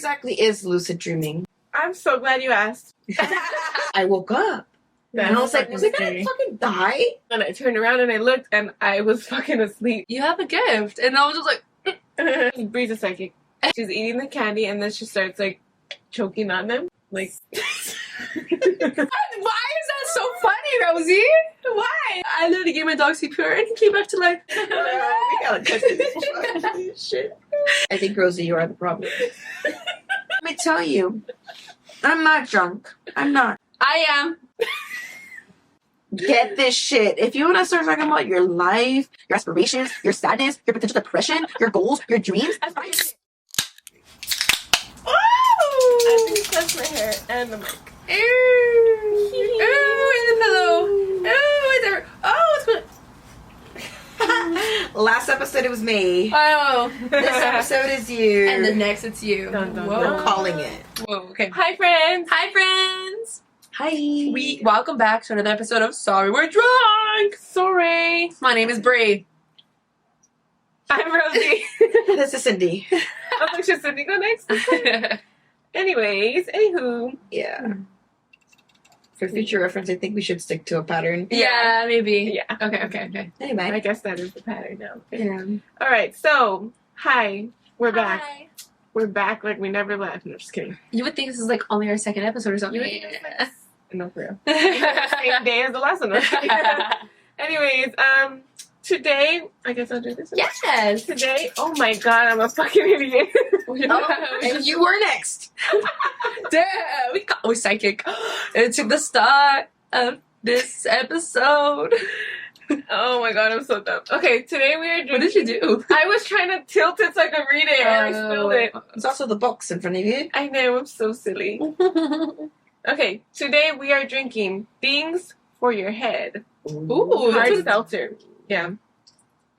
exactly is lucid dreaming? I'm so glad you asked. I woke up. And I was like, was I gonna fucking die? And I turned around and I looked and I was fucking asleep. You have a gift. And I was just like, Bree's a psychic. She's eating the candy and then she starts like choking on them. Like why is that so funny, Rosie? Why? I literally gave my dog CPR and he came back to life. We gotta cut this shit. I think, Rosie, you are the problem. Let me tell you, I'm not drunk. I'm not. I am. Get this shit. If you want to start talking about your life, your aspirations, your sadness, your potential depression, your goals, your dreams, that's fine. I think that's my hair and the mic. Ooh, and the pillow. Ooh, it's there. Oh, it's good. Last episode, it was me. Oh. This episode is you. And the next, it's you. Dun, dun, Whoa. dun. We're calling it. Whoa, okay. Hi, friends. Hi, friends. Hi. Welcome back to another episode of Sorry We're Drunk. Sorry. My name is Brie. I'm Rosie. This is Cindy. I think should Cindy go next? Anyways, anywho. Yeah. For future reference, I think we should stick to a pattern. Yeah, maybe. Yeah. Okay. I Anyway. guess that is the pattern now. Yeah. All right. So, hi. We're back. Hi. We're back like we never left. No, just kidding. You would think this is like only our second episode or something. You would think it's like- No, for real. Same day as the last one. Anyways, today, I guess I'll do this. Yes. Today, oh my god, I'm a fucking idiot. And you were next. Damn, we psychic. Into the start of this episode. Oh my god, I'm so dumb. Okay, today we are drinking. What did you do? I was trying to tilt it so I could read it, and I spilled it. There's also the box in front of you. I know, I'm so silly. Okay, today we are drinking Things for Your Head. Ooh, Hard that's seltzer. Yeah.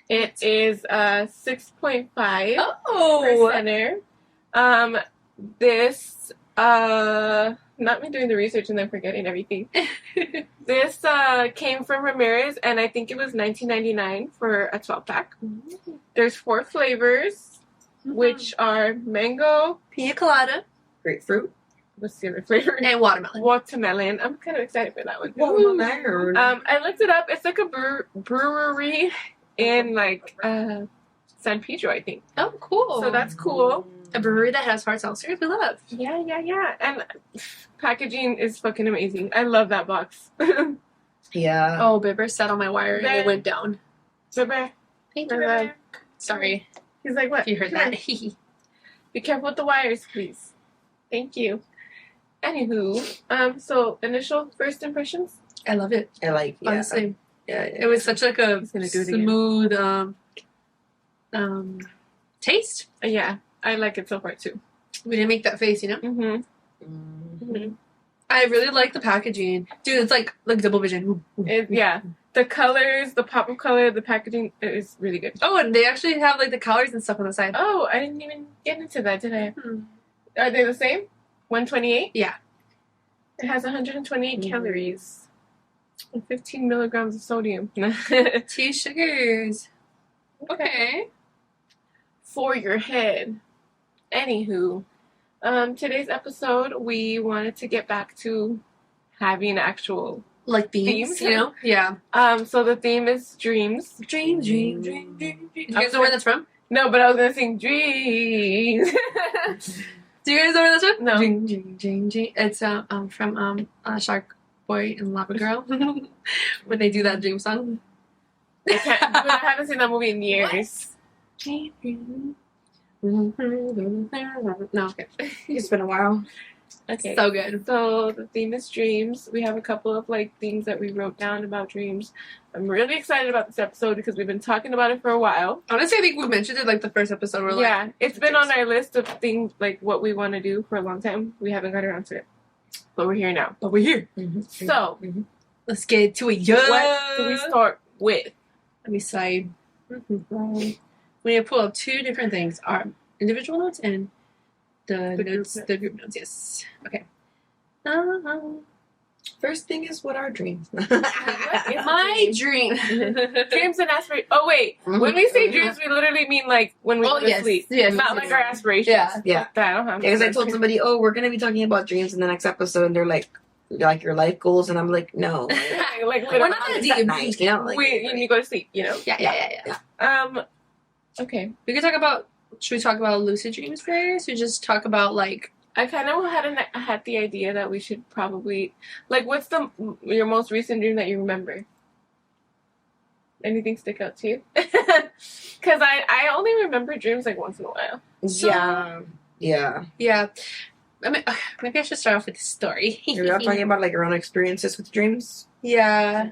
It is 6.5 Oh. percenter. This not me doing the research and then forgetting everything. This came from Ramirez and I think it was $19.99 for a 12-pack. There's 4 flavors, which are mango, Pina colada Grapefruit. what's the other flavor? and watermelon. Watermelon. I'm kind of excited for that one. Watermelon. I looked it up. It's like a brewery in like San Pedro, I think. Oh, cool. So that's cool. A brewery that has hard seltzers. We love. Yeah. And packaging is fucking amazing. I love that box. Yeah. Oh, Bibber sat on my wire and it went down. Bye-bye. Thank Bye-bye. Sorry He's like, what? if you heard Come that. here. Be careful with the wires, please. Thank you. Anywho, so initial first impressions? I love it. I like, yeah. Honestly, Yeah. it was such like a He's gonna do it again. smooth taste. Yeah, I like it so far too. We didn't make that face, you know. Mm-hmm. I really like the packaging, dude. It's like double vision. Yeah, the colors, the pop of color, the packaging is really good. Oh, and they actually have like the calories and stuff on the side. Oh, I didn't even get into that, did I? Hmm. Are they the same? 128? Yeah. It has 128 calories and 15 milligrams of sodium. 2 sugars. Okay. For your head. Anywho, today's episode, we wanted to get back to having actual Like themes, Themes? you know? Yeah. so the theme is dreams. Dream. Do you guys know where that's from? No, but I was gonna sing dreams. Do you guys know where that's from? No. Dream. It's from Shark Boy and Lava Girl when they do that dream song. I can't, dude, I haven't seen that movie in years. No, okay. It's been a while. Okay. So good. So the theme is dreams. We have a couple of like themes that we wrote down about dreams. I'm really excited about this episode because we've been talking about it for a while. Honestly, I think we mentioned it like the first episode. We're like, Yeah, it's been on our list of things like what we want to do for a long time. We haven't got around to it, but we're here now. but we're here. So Let's get to it. Yeah. what do we start with? Let me say. We need to pull up 2 different things: our individual notes and the group notes, notes. the group notes. Yes. Okay. First thing is, what are dreams? My dream. Dreams and aspirations. Oh wait, when we say dreams, we literally mean like when we go to sleep. Yes, Not like our aspirations. Yeah. Yeah. That I don't have. Because I told somebody, oh, we're going to be talking about dreams in the next episode. And they're like your life goals. And I'm like, no. like We're literally, not gonna It's deep at night, you know? Like, when you go to sleep, you know. Yeah. Okay. We could talk about. Should we talk about lucid dreams first, or just talk about like? I kind of had the idea that we should probably like. What's your most recent dream that you remember? Anything stick out to you? Because I only remember dreams like once in a while. Yeah. I mean, maybe I should start off with a story. You're not talking about like your own experiences with dreams? Yeah.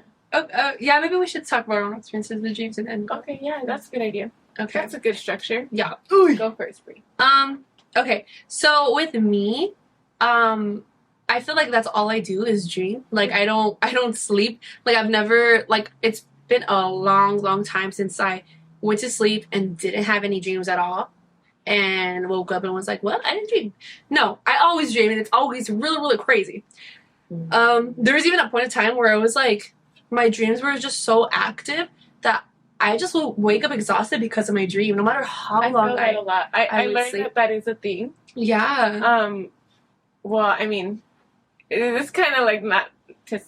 Yeah. Maybe we should talk about our own experiences with dreams and then. Okay, yeah, that's a good idea. Okay. That's a good structure. Yeah. Go first, Brie. Okay. So with me, I feel like that's all I do is dream. Like I don't sleep. Like I've never like it's been a long time since I went to sleep and didn't have any dreams at all. And woke up and was like, "What? I didn't dream." No, I always dream, and it's always really crazy. There was even a point in time where I was like, my dreams were just so active that I just will wake up exhausted because of my dream, no matter how I long feel that a lot. I would learned sleep. that is a thing. Yeah. Well, I mean, it's kind of like not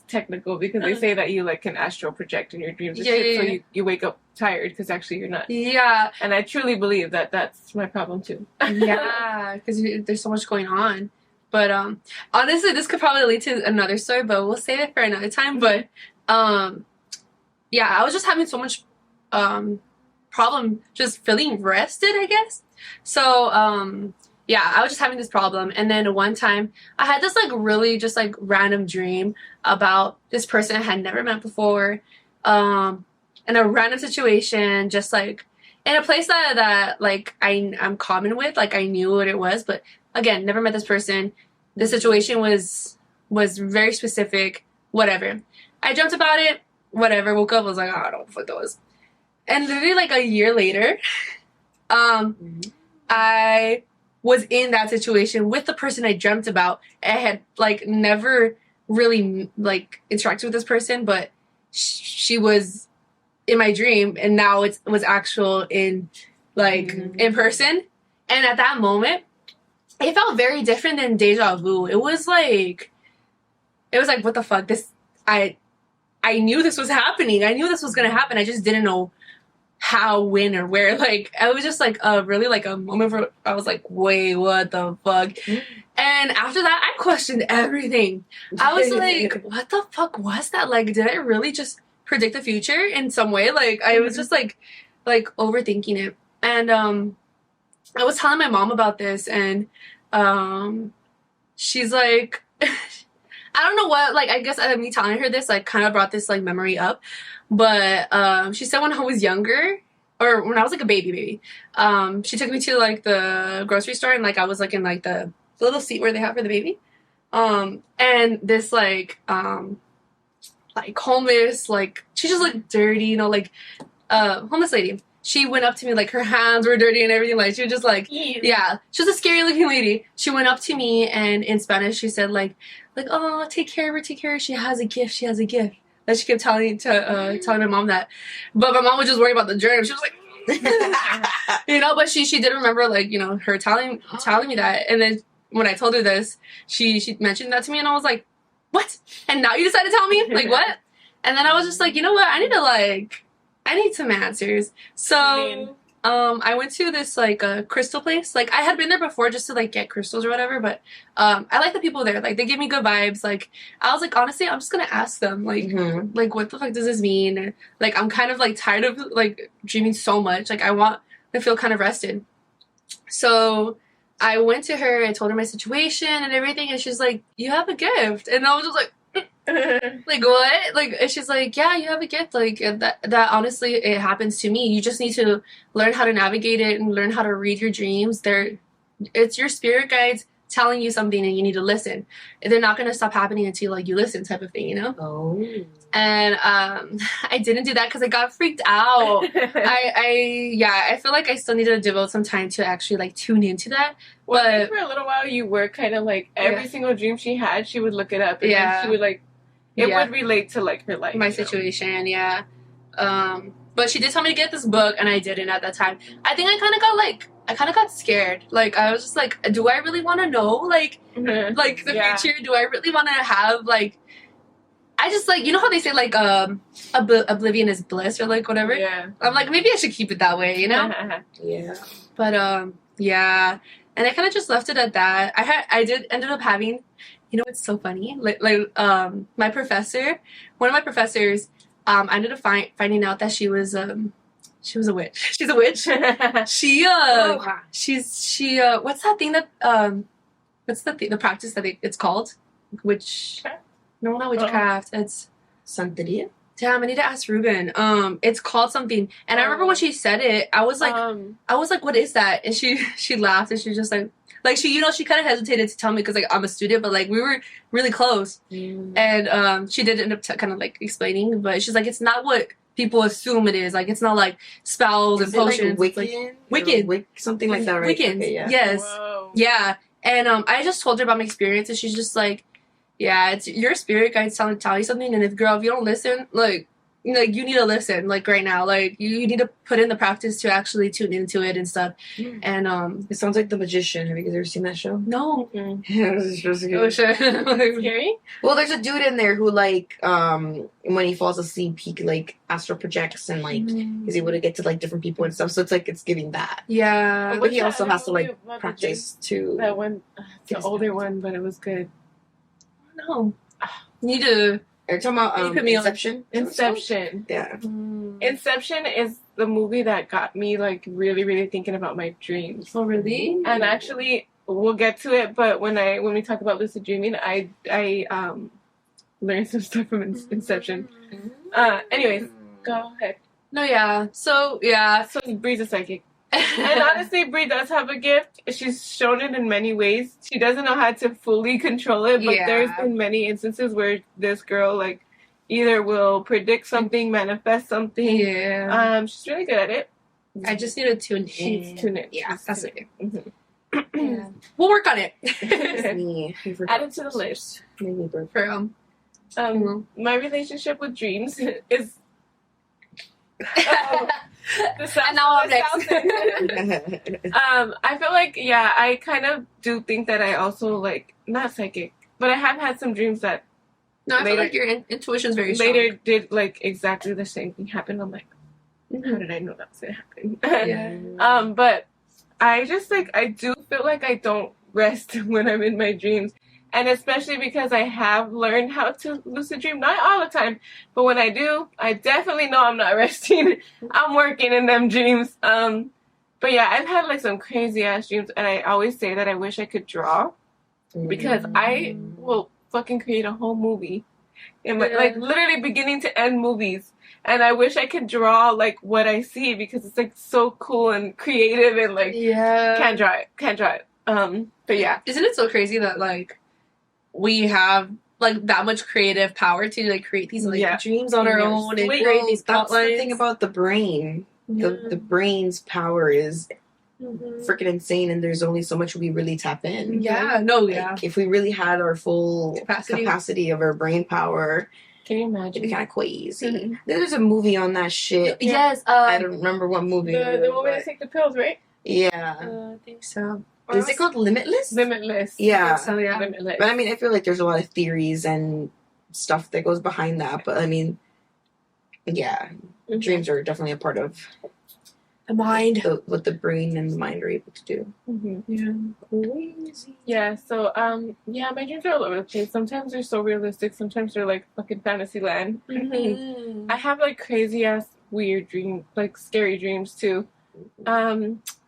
technical because they say that you like can astral project in your dreams and shit, so you wake up tired because actually you're not. Yeah. And I truly believe that that's my problem too. Yeah, because there's so much going on. But honestly, this could probably lead to another story, but we'll save it for another time. But yeah, I was just having so much problem just feeling rested, I guess. So yeah, I was just having this problem, and then one time I had this like really just like random dream about this person I had never met before, in a random situation, just like in a place that like I'm common with, like I knew what it was, but again, never met this person. The situation was very specific. Whatever, I dreamt about it. Whatever, woke up, was like, oh, I don't know what the fuck that was. And literally like a year later, I was in that situation with the person I dreamt about. I had like never really like interacted with this person, but she was in my dream, and now it was actual in like in person. And at that moment, it felt very different than deja vu. It was like what the fuck? I knew this was happening. I knew this was gonna happen. I just didn't know how, when, or where. Like, I was just like really like a moment where I was like, wait, what the fuck? And after that, I questioned everything. I was like, what the fuck was that? Like, did I really just predict the future in some way? Like, I was just like overthinking it. And I was telling my mom about this, and she's like, I don't know what, like, I guess me telling her this, like, kind of brought this, like, memory up. But she said when I was younger, or when I was, like, a baby, she took me to, like, the grocery store, and, like, I was, like, in, like, the little seat where they have for the baby. And this, like, homeless, like, she just looked dirty, you know, like, homeless lady. She went up to me, like, her hands were dirty and everything. Like, she was just, like, yeah. She was a scary-looking lady. She went up to me, and in Spanish, she said, like, oh, take care of her. She has a gift. That she kept telling my mom that. But my mom was just worried about the germs. She was like, you know, but she did remember, like, you know, her telling me that. And then when I told her this, she mentioned that to me, and I was like, what? And now you decided to tell me? Like, what? And then I was just like, you know what? I need some answers. So, I went to this, like, crystal place. Like, I had been there before just to, like, get crystals or whatever, but, I like the people there. Like, they give me good vibes. Like, I was like, honestly, I'm just gonna ask them, like, like, what the fuck does this mean? And, like, I'm kind of, like, tired of, like, dreaming so much. Like, I want to feel kind of rested. So, I went to her, I told her my situation and everything, and she's like, you have a gift. And I was just like, like, what? Like, she's like, yeah, you have a gift. Like, that honestly, it happens to me. You just need to learn how to navigate it and learn how to read your dreams. It's your spirit guides telling you something, and you need to listen. They're not going to stop happening until, like, you listen, type of thing, you know? Oh. And I didn't do that because I got freaked out. I feel like I still need to devote some time to actually, like, tune into that. Well, I But think for a little while you were kind of like every single dream she had, she would look it up, and then she would like it Yeah. would relate to like her life. My you know? situation, yeah. But she did tell me to get this book, and I didn't at that time. I think I kind of got scared. Like I was just like, do I really want to know like the Yeah. future? Do I really want to have like? I just like, you know how they say like oblivion is bliss or like whatever. Yeah. I'm like, maybe I should keep it that way, you know. Yeah. But yeah, and I kind of just left it at that. I did ended up having, you know, it's so funny. My professor, one of my professors, I ended up finding out that she was a witch. She's a witch. She what's that thing that what's the practice that it's called? Witch? No, not witchcraft. It's Santeria? damn. I need to ask Ruben. It's called something. And I remember when she said it, I was like, what is that? And she laughed and she was just like she, you know, she kind of hesitated to tell me because like I'm a student, but like we were really close. And she did end up kind of like explaining, but she's like, it's not what people assume it is. Like it's not like spells and potions. Like It's, Wiccan? Wiccan. Something like that, right? Wiccan. Okay, yeah. Yes. Whoa. Yeah. And I just told her about my experience, and she's just like, yeah, it's your spirit guides trying to tell you something, and if you don't listen, like you need to listen, like right now, like you need to put in the practice to actually tune into it and stuff. And It sounds like The Magician. Have you guys ever seen that show? no, Yeah, it's just oh good. shit. Scary? Well, there's a dude in there who like when he falls asleep, he like astral projects and like is able to get to like different people and stuff. So it's like it's giving that. Yeah, But he What's also that has to like movie about the practice to. That one, the Yes. older one, but it was good. no, you need to. Are you talking about You put me on- Inception? Inception. Yeah. Inception is the movie that got me like really, really thinking about my dreams. Oh really? And actually, we'll get to it. But when we talk about lucid dreaming, I learned some stuff from Inception. Anyways, go ahead. No, yeah. So yeah, So Bree's a psychic. And honestly, Bree does have a gift. She's shown it in many ways. She doesn't know how to fully control it, but Yeah. there's been many instances where this girl like either will predict something, manifest something. yeah. She's really good at it. I just need to tune She's in. tuned in. Yeah, She's that's tuned it. in. Yeah. We'll work on it. It's me. I forgot. Add it to the list. Made me burp. For My relationship with dreams is and now I'm next. I feel like I kind of do think that I also like not psychic, but I have had some dreams that No, I feel Later- like your intuition is very strong. later did like exactly the same thing happen. I'm like, how did I know that was gonna happen? Yeah. But I just like I do feel like I don't rest when I'm in my dreams. And especially because I have learned how to lucid dream, not all the time, but when I do, I definitely know I'm not resting. I'm working in them dreams. But yeah, I've had like some crazy ass dreams, and I always say that I wish I could draw because I will fucking create a whole movie, in my, Yeah. like literally beginning to end movies. And I wish I could draw like what I see because it's like so cool and creative and like Yeah. can't draw it. But yeah. Isn't it so crazy that like we have like that much creative power to like create these like Yeah. dreams on our Yes. own and Wait, create these That's the outlines? thing about the brain. The brain's power is freaking insane, and there's only so much we really tap in. Yeah. No. Like, Yeah. if we really had our full Capacity. capacity of our brain power, Can you it'd imagine? be kind of crazy. Mhm. There's a movie on that shit. Yes. I don't remember what movie. The woman but- that take the pills, right? yeah. I think so. Is it called Limitless? Limitless. Yeah. So yeah. Limitless. But I mean, I feel like there's a lot of theories and stuff that goes behind that. But I mean, yeah, Mhm. dreams are definitely a part of The mind. what the brain and the mind are able to do. Mhm. Yeah. Crazy. Yeah, so my dreams are all over the place. Sometimes they're so realistic, sometimes they're like fucking fantasy land. Mm-hmm. I have like crazy ass weird dreams, like scary dreams too.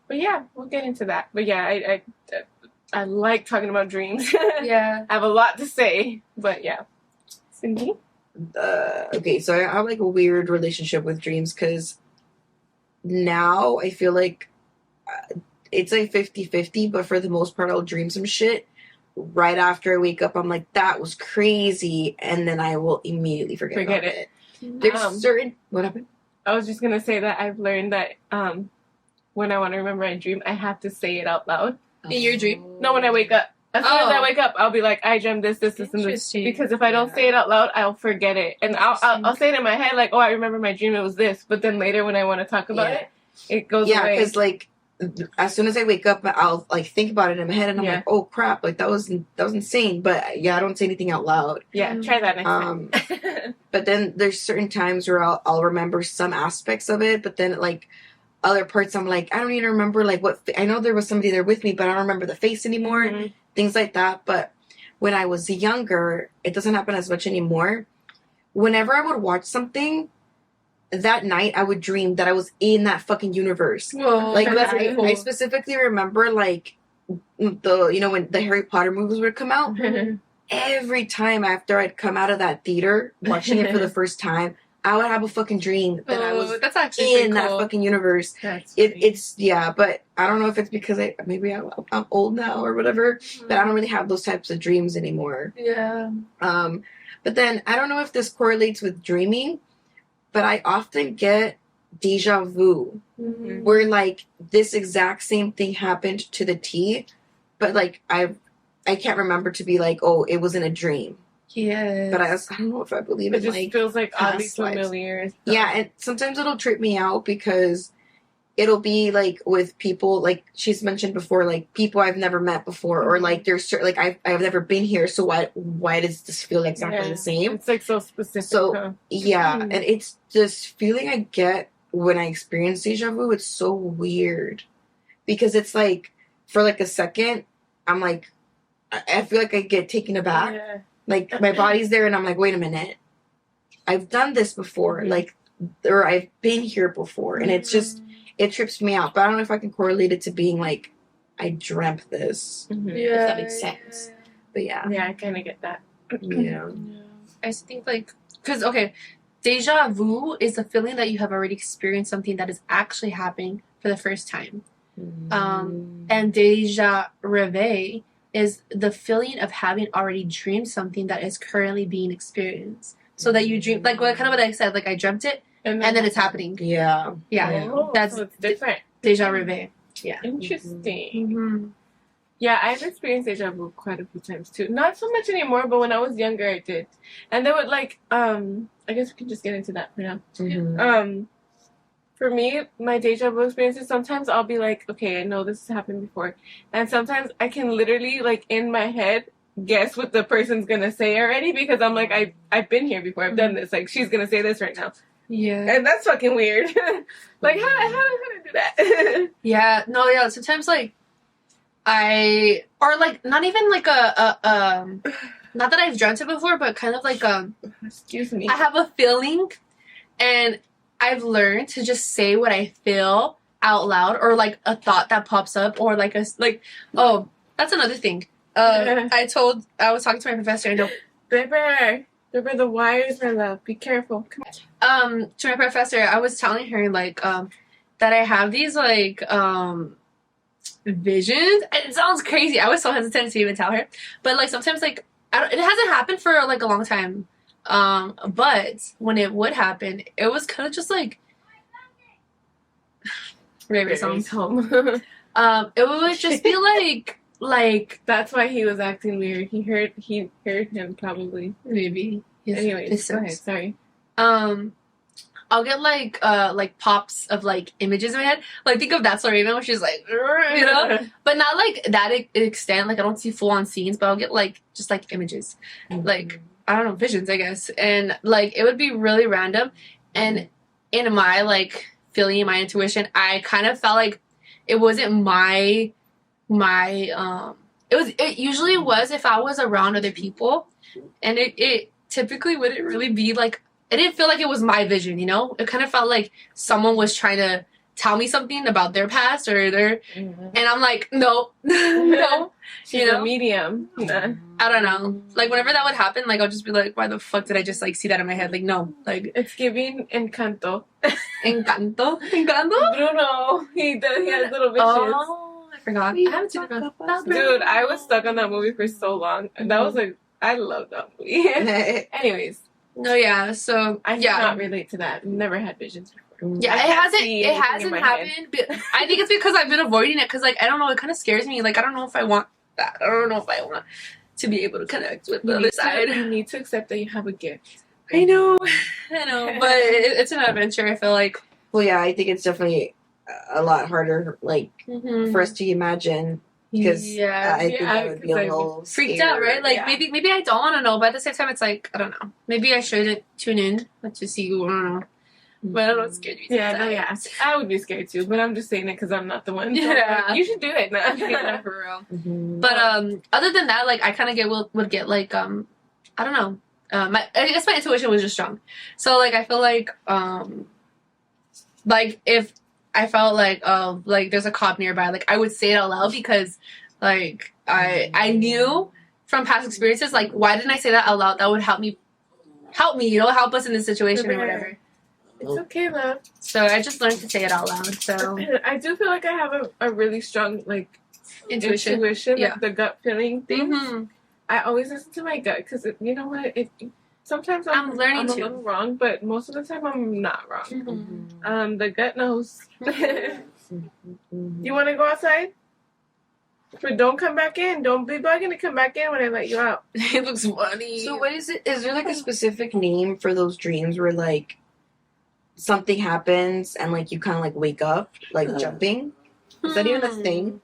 But yeah, we'll get into that. But yeah, I like talking about dreams. Yeah. I have a lot to say, but yeah. Cindy? Okay, so I have like a weird relationship with dreams because now I feel like it's like 50-50, but for the most part, I'll dream some shit. Right after I wake up, I'm like, that was crazy, and then I will immediately forget Forget about it. There's certain. What happened? I was just gonna say that I've learned that when I want to remember a dream, I have to say it out loud. In your dream? No, when I wake up. As soon as I wake up, I'll be like, I dreamt this, and this. Interesting. Because if I don't say it out loud, I'll forget it. And I'll say it in my head, like, oh, I remember my dream, it was this. But then later when I want to talk about it, it goes away. Yeah, because, like, as soon as I wake up, I'll, like, think about it in my head, and I'm like, oh, crap, like, that was insane. But, yeah, I don't say anything out loud. Yeah, try that next time. But then there's certain times where I'll remember some aspects of it, but then, like, other parts I'm like, I don't even remember, like, I know there was somebody there with me, but I don't remember the face anymore. Mm-hmm. Things like that. But when I was younger, it doesn't happen as much anymore. Whenever I would watch something, that night I would dream that I was in that fucking universe. Whoa, Like, that's really cool. I specifically remember, like, when the Harry Potter movies would come out, every time after I'd come out of that theater watching it for the first time, I would have a fucking dream that I was that's actually in that cool. fucking universe. It's but I don't know if it's because I'm old now or whatever, but I don't really have those types of dreams anymore. Yeah. But then I don't know if this correlates with dreaming, but I often get deja vu, where, like, this exact same thing happened to the T, but, like, I can't remember to be like, oh, it was in a dream. Yeah. But I don't know if I believe it in, just like, feels like oddly past lives. familiar. Yeah, and sometimes it'll trip me out because it'll be, like, with people, like she's mentioned before, like, people I've never met before, or, like, there's certain, like, I've never been here, so why does this feel exactly the same? It's, like, so specific. So, yeah, and it's this feeling I get when I experience deja vu. It's so weird because it's, like, for, like, a second, I'm, like, I feel like I get taken aback. Yeah. Like, my body's there, and I'm like, wait a minute. I've done this before, like, or I've been here before, and it's just, it trips me out. But I don't know if I can correlate it to being, like, I dreamt this. Yeah. If that makes sense. But, yeah. Yeah, I kind of get that. Yeah. I just think, like, because, okay, deja vu is the feeling that you have already experienced something that is actually happening for the first time. And deja rêve is the feeling of having already dreamed something that is currently being experienced. So that you dream, like, kind of what I said, like, I dreamt it, and then it's happening. Yeah. Yeah. Oh, That's so it's different. Deja rêve. Yeah. Interesting. Mm-hmm. Yeah, I've experienced deja vu quite a few times too. Not so much anymore, but when I was younger, I did. And they would, like, I guess we can just get into that for now. Mm-hmm. For me, my deja vu experiences, sometimes I'll be like, okay, I know this has happened before. And sometimes I can literally, like, in my head, guess what the person's gonna say already, because I'm like, I've been here before, I've done this. Like, she's gonna say this right now. Yeah. And that's fucking weird. Like, how did I do that? Yeah. No, yeah. Sometimes, like, or, like, not even, like, not that I've dreamt it before, but kind of, like, Excuse me. I have a feeling, and I've learned to just say what I feel out loud, or, like, a thought that pops up, or, like, oh, that's another thing. I was talking to my professor, and Baby, the wires, my love. Be careful. Come on. to my professor, I was telling her, like, that I have these, like, visions. It sounds crazy. I was so hesitant to even tell her, but, like, sometimes, like, it hasn't happened for, like, a long time. But when it would happen, it was kind of just like Raven songs. home. It would just be like That's why he was acting weird. He heard him probably. maybe. Yes, Anyways, go ahead. Sorry. I'll get like pops of like images in my head. Like, think of That's So Raven, where she's like, you know, but not like that extent. Like, I don't see full on scenes, but I'll get like just like images, like, I don't know, visions, I guess. And, like, it would be really random. And in my, like, feeling, my intuition, I kind of felt like it wasn't it usually was if I was around other people. And it typically wouldn't really be, like, it didn't feel like it was my vision, you know? It kind of felt like someone was trying to tell me something about their past or their... And I'm like, no. No. She's you know? a medium. I don't know. Like, whenever that would happen, like, I'll just be like, why the fuck did I just, like, see that in my head? Like, no. Like, It's giving Encanto. Encanto? Encanto? Bruno. He has little visions. Oh, I forgot. I haven't seen it. Dude, I was stuck on that movie for so long. And that was like, I love that movie. Anyways, No, yeah, so, I yeah. cannot relate to that. Never had visions before. Yeah, I it can't hasn't see it anything in hasn't my head. happened. But I think it's because I've been avoiding it, because, like, I don't know, it kind of scares me. Like, I don't know if I want that. I don't know if I want to be able to connect with the other side. You need to accept that you have a gift. I know, but it's an adventure. I feel like. Well, yeah, I think it's definitely a lot harder, like, for us to imagine. Because I think I would be a little freaked scared. out, right? Like maybe I don't want to know, but at the same time, it's like I don't know. Maybe I should tune in to see. I don't know. But I don't know. It's scared me. I would be scared too, but I'm just saying it because I'm not the one. Yeah, you should do it. No, yeah, for real. But other than that, like I kind of would get like I don't know. I guess my intuition was just strong, so like I feel like if I felt like there's a cop nearby, like I would say it out loud because like I knew from past experiences, like why didn't I say that out loud? That would help me, help us in this situation or whatever. It's okay, love. So I just learned to say it out loud. So I do feel like I have a really strong like intuition, yeah, like the gut feeling thing. Mm-hmm. I always listen to my gut because you know what? Sometimes I'm learning I'm to. a little wrong, but most of the time I'm not wrong. Mm-hmm. The gut knows. You want to go outside? But don't come back in. Don't be bugging to come back in when I let you out. It looks funny. So what is it? Is there like a specific name for those dreams where like something happens and like you kind of like wake up like jumping? Is that even a thing?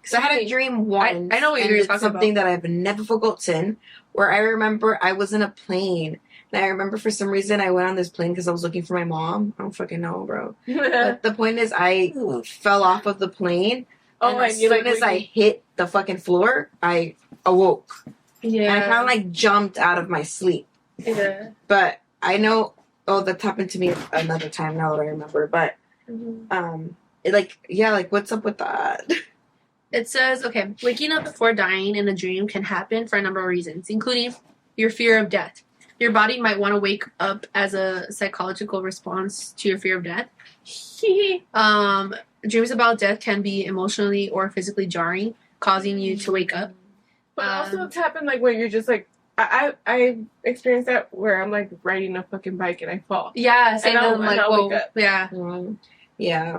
Because I had a dream once. I know what you're it's talking something about. that I've never forgotten. Where I remember I was in a plane. And I remember for some reason I went on this plane because I was looking for my mom. I don't fucking know, bro. But the point is I fell off of the plane. And as soon as I hit the fucking floor, I awoke. Yeah. And I kind of like jumped out of my sleep. Yeah. But I know, that happened to me another time now that I remember. But, what's up with that? It says, okay, waking up before dying in a dream can happen for a number of reasons, including your fear of death. Your body might want to wake up as a psychological response to your fear of death. Dreams about death can be emotionally or physically jarring, causing you to wake up. But also it's happened like where you're just like, I experienced that where I'm like riding a fucking bike and I fall. Yeah, same. And I'm like, whoa. Yeah. Yeah.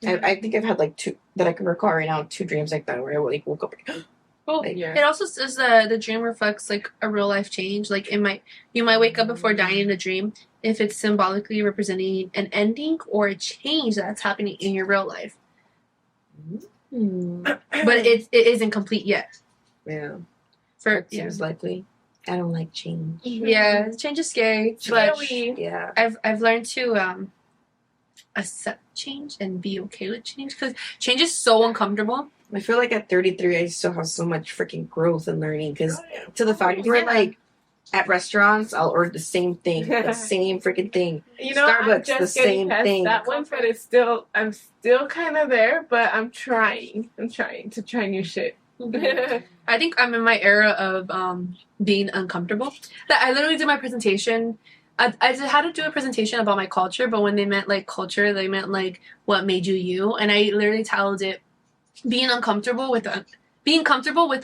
I think I've had like two that I can recall right now. Two dreams like that where I like woke up. Well, it also says the dream reflects like a real life change. Like you might wake up before dying in a dream if it's symbolically representing an ending or a change that's happening in your real life. But it isn't complete yet. Yeah. Seems likely. I don't like change. Yeah, change is scary. But yeah, I've learned to accept change and be okay with change because change is so uncomfortable. I feel like at 33 I still have so much freaking growth and learning because to the fact where like at restaurants I'll order the same thing, the same freaking thing. Starbucks, the same thing. That one, but I'm still kind of there, but I'm trying to try new shit. I think I'm in my era of being uncomfortable. That I literally did my presentation. I had to do a presentation about my culture, but when they meant like culture, they meant like what made you you. And I literally titled it being comfortable with the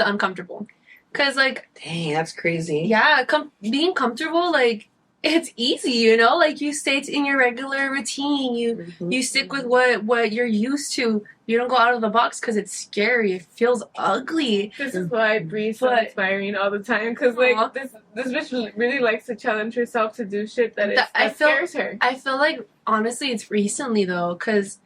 uncomfortable. Cause like, dang, that's crazy. Yeah, being comfortable, like it's easy, like you stay in your regular routine. You stick with what you're used to. You don't go out of the box because it's scary. It feels ugly. This is why Bree's so inspiring all the time. Because like this bitch really likes to challenge herself to do shit that scares her. I feel like honestly, it's recently though, because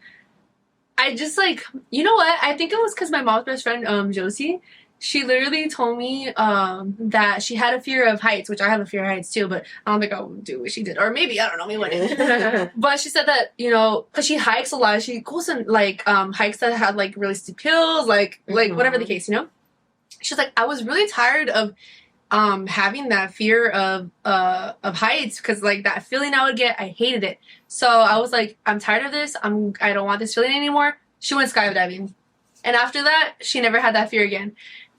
I just like what? I think it was because my mom's best friend Josie. She literally told me that she had a fear of heights, which I have a fear of heights too, but I don't think I would do what she did. Or maybe, I don't know, maybe But she said that, because she hikes a lot. She goes in, like, hikes that had, like, really steep hills, like whatever the case, She's like, I was really tired of having that fear of heights because, like, that feeling I would get, I hated it. So I was like, I'm tired of this. I don't want this feeling anymore. She went skydiving. And after that, she never had that fear again.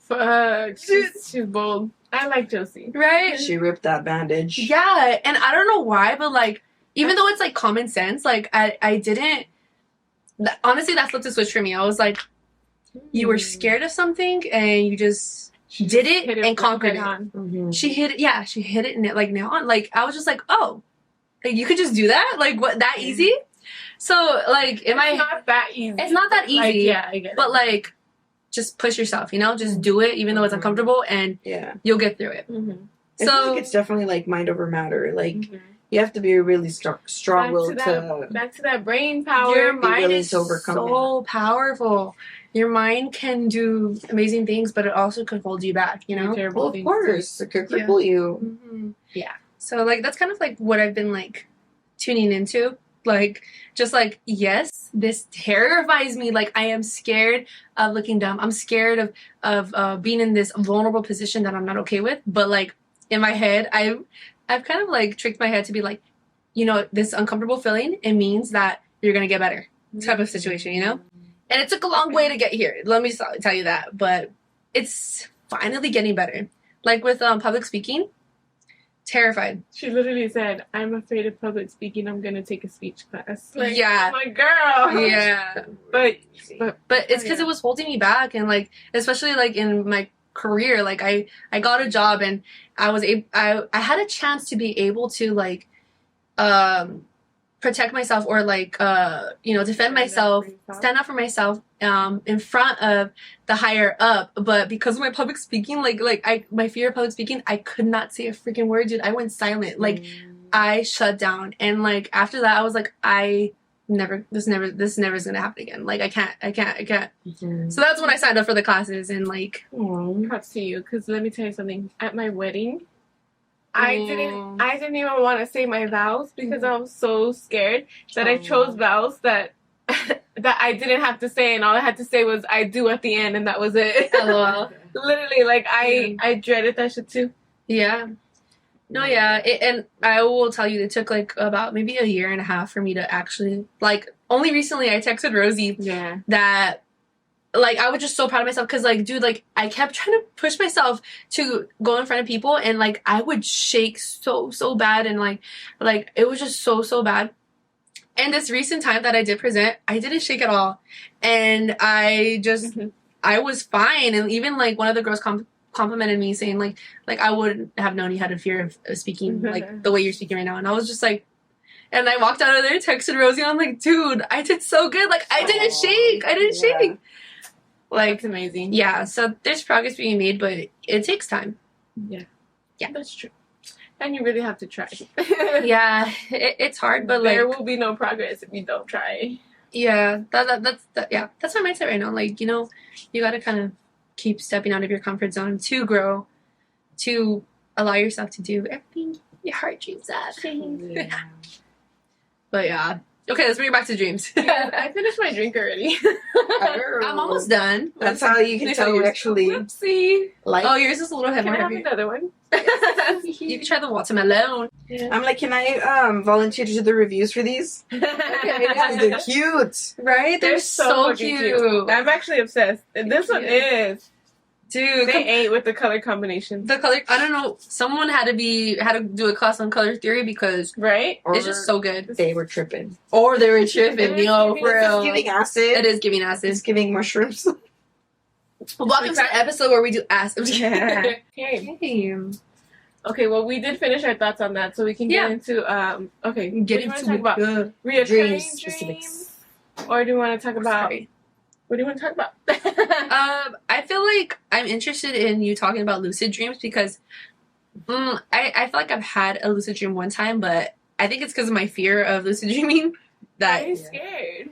She's bold. I like Josie. Right? She ripped that bandage. Yeah, and I don't know why, but like, even though it's like common sense, like I didn't. Honestly, that flipped a switch for me. I was like, you were scared of something, and you just did it and conquered it. Mm-hmm. She hit it. Yeah, she hit it and it like nail on. Like I was just like, oh, like, you could just do that. Like what? That easy? So like, it's not that easy. It's not that easy. Like, yeah, I get it. But like, just push yourself, you know, just do it even though it's uncomfortable, and Yeah. you'll get through it. Mm-hmm. I feel So like it's definitely like mind over matter. Like Mm-hmm. you have to be really strong willed to. Back to that brain power. your be mind willing is to overcome so powerful. Your mind can do amazing things, but it also could hold you back, you know? Terrible Well, of things course, it could cripple you. Mhm. Yeah. So, like, that's kind of like what I've been like tuning into. Like, just like, yes, this terrifies me. Like, I am scared of looking dumb. I'm scared of being in this vulnerable position that I'm not okay with. But like in my head, I've kind of like tricked my head to be like, you know, this uncomfortable feeling, it means that you're gonna get better type of situation, you know. And it took a long way to get here. Let me tell you that, but it's finally getting better. Like with public speaking, terrified. She literally said, "I'm afraid of public speaking. I'm gonna take a speech class." Like, Yeah. oh my girl. Yeah. But But it's because yeah. it was holding me back, and like especially like in my career, like I got a job and I had a chance to be able to like protect myself, or like you know, defend myself, stand up for myself in front of the higher up. But because of my public speaking, my fear of public speaking, I could not say a freaking word, dude. I went silent. Like I shut down, and like after that I was like, this never is gonna happen again. Like I can't. Mhm. So that's when I signed up for the classes, and like Aw. props to you, because let me tell you something. At my wedding, I Mm. didn't even want to say my vows because I was so scared that I chose vows that that I didn't have to say, and all I had to say was "I do" at the end, and that was it. LOL. Literally, like I dreaded that shit too. Yeah. No, yeah, and I will tell you, it took like about maybe a year and a half for me to actually, like, only recently I texted Rosie Yeah. that, like, I was just so proud of myself, because, like, dude, like, I kept trying to push myself to go in front of people, and, like, I would shake so bad, and, like, it was just so bad. And this recent time that I did present, I didn't shake at all, and I just, I was fine, and even, like, one of the girls complimented me, saying like I wouldn't have known you had a fear of speaking like the way you're speaking right now. And I was just like, and I walked out of there, texted Rosie, and I'm like, dude, I did so good. Like I didn't shake. Like That's amazing. yeah, so there's progress being made, but it takes time. Yeah, Yeah. that's true. And you really have to try. Yeah, it's hard, but like there will be no progress if you don't try. yeah, that's my mindset right now. Like, you know, you gotta kind of keep stepping out of your comfort zone to grow, to allow yourself to do everything your heart dreams of. Yeah. But yeah. Okay, let's bring it back to dreams. I finished my drink already. I'm almost done. That's how you can tell you actually Whoopsie. like. Oh, yours is a little Can more I have heavy. another one? You can try the watermelon. I'm like, can I volunteer to do the reviews for these? Yeah, they're cute. Right? They're so fucking cute. I'm actually obsessed. And this one is. Dude, They ate with the color combinations. the color, I don't know, someone had to do a class on color theory, because Right? Or it's just so good. they were tripping. Or they were tripping, yo, for It's real. giving acid. It is giving acid. It's giving mushrooms. Welcome to the episode where we do acid. Yeah. Okay. Damn. Okay, well, we did finish our thoughts on that, so we can get Yeah. into, okay. Get what do you into want to talk about? it. Reoccurring Dreams, dreams? specifics. Or do you want to talk about, Sorry. what do you want to talk about? I feel like I'm interested in you talking about lucid dreams, because I feel like I've had a lucid dream one time, but I think it's because of my fear of lucid dreaming. That I'm scared.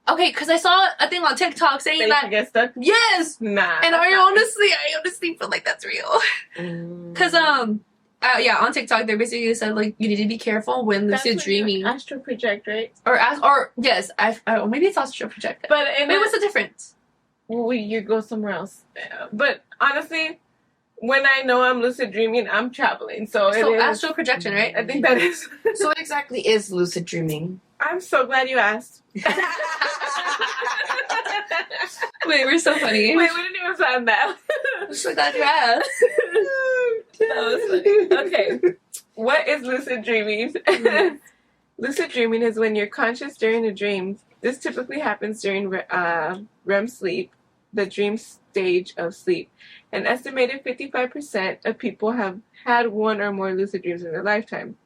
okay, because I saw a thing on TikTok saying That you that get stuck? yes, Nah. and I honestly feel like that's real. Because yeah, on TikTok they basically said like you need to be careful when That's lucid when you dreaming, astral project, right? or yes, maybe it's astral project. But in Wait, what's the difference? you go somewhere else. But honestly, when I know I'm lucid dreaming, I'm traveling. So it So is. astral projection, right? I think that is. So what exactly is lucid dreaming? I'm so glad you asked. Wait, we're so funny. Wait, we didn't even plan that. I'm so glad you asked. That was funny. Okay. What is lucid dreaming? Lucid dreaming is when you're conscious during a dream. This typically happens during REM sleep, the dream stage of sleep. An estimated 55% of people have had one or more lucid dreams in their lifetime.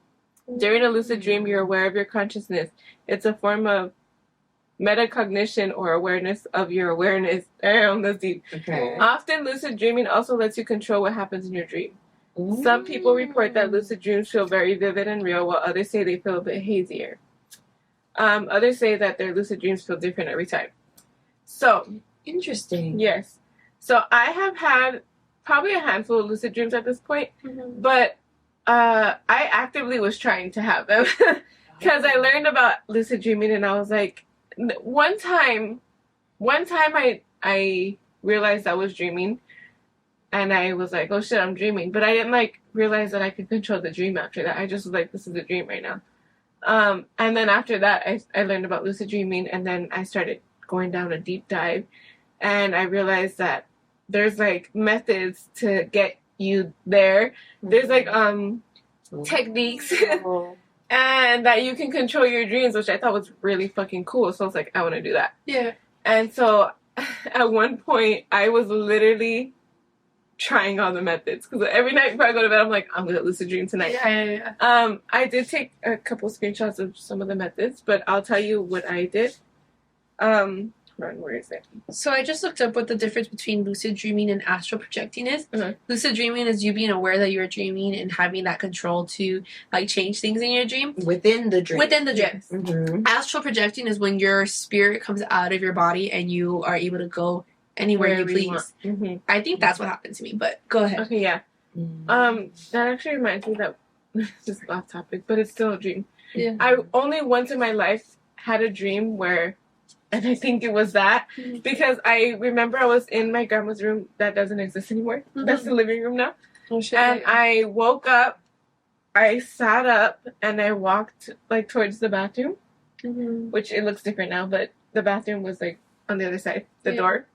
During a lucid dream, you're aware of your consciousness. It's a form of metacognition or awareness of your awareness. Damn, that's deep. Okay. Often, lucid dreaming also lets you control what happens in your dream. Some people report that lucid dreams feel very vivid and real, while others say they feel a bit hazier. Others say that their lucid dreams feel different every time. So, Interesting. yes. So, I have had probably a handful of lucid dreams at this point, but I actively was trying to have them because I learned about lucid dreaming and I was like, one time I realized I was dreaming and I was like, oh shit, I'm dreaming. But I didn't like realize that I could control the dream after that. I just was like, this is a dream right now. And then after that, I learned about lucid dreaming and then I started going down a deep dive and I realized that there's like methods to get you there. There's like techniques and that you can control your dreams, which I thought was really fucking cool. So I was like, I want to do that. Yeah. And so at one point I was literally trying all the methods because every night before I go to bed I'm like, I'm gonna lucid dream tonight. Yeah. I did take a couple screenshots of some of the methods, but I'll tell you what I did. Where is it? So I just looked up what the difference between lucid dreaming and astral projecting is. Uh-huh. Lucid dreaming is you being aware that you're dreaming and having that control to like change things in your dream. Within the dream. Within the dream. Yes. Mm-hmm. Astral projecting is when your spirit comes out of your body and you are able to go anywhere you Wherever please. you want. Mm-hmm. I think that's what happened to me, but go ahead. Okay, yeah. Mm-hmm. That actually reminds me that this is off topic, but it's still a dream. Yeah. I only once in my life had a dream where, and I think it was that Mhm. because I remember I was in my grandma's room that doesn't exist anymore. Mhm. That's the living room now. Oh shit. And I woke up, I sat up, and I walked like towards the bathroom, Mhm. which it looks different now, but the bathroom was like on the other side, the Yeah. door.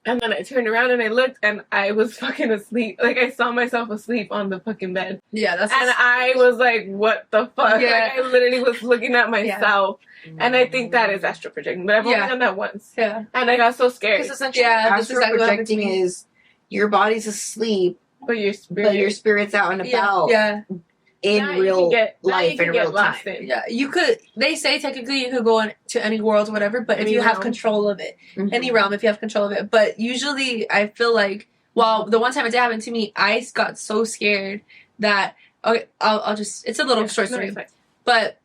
And then I turned around and I looked and I was fucking asleep. Like I saw myself asleep on the fucking bed. Yeah, that's And I was like, what the fuck? Yeah. Like I literally was looking at myself. And I think that is astral projecting. But I've only Yeah. done that once. yeah. And I got so scared. Because essentially, Yeah, that's astral exactly what happened to projecting me. is your body's asleep, But your spirit. but your spirit's out and about Yeah. in Now you real can get- now you life can in get real lost time. in. Yeah, you could. They say technically you could go into any world, whatever. But if Any you have realm. control of it, Mhm. any realm, if you have control of it. But usually, I feel like, well, the one time it did happen to me, I got so scared that okay, I'll just. It's a little Yeah, short no, story, it's fine. but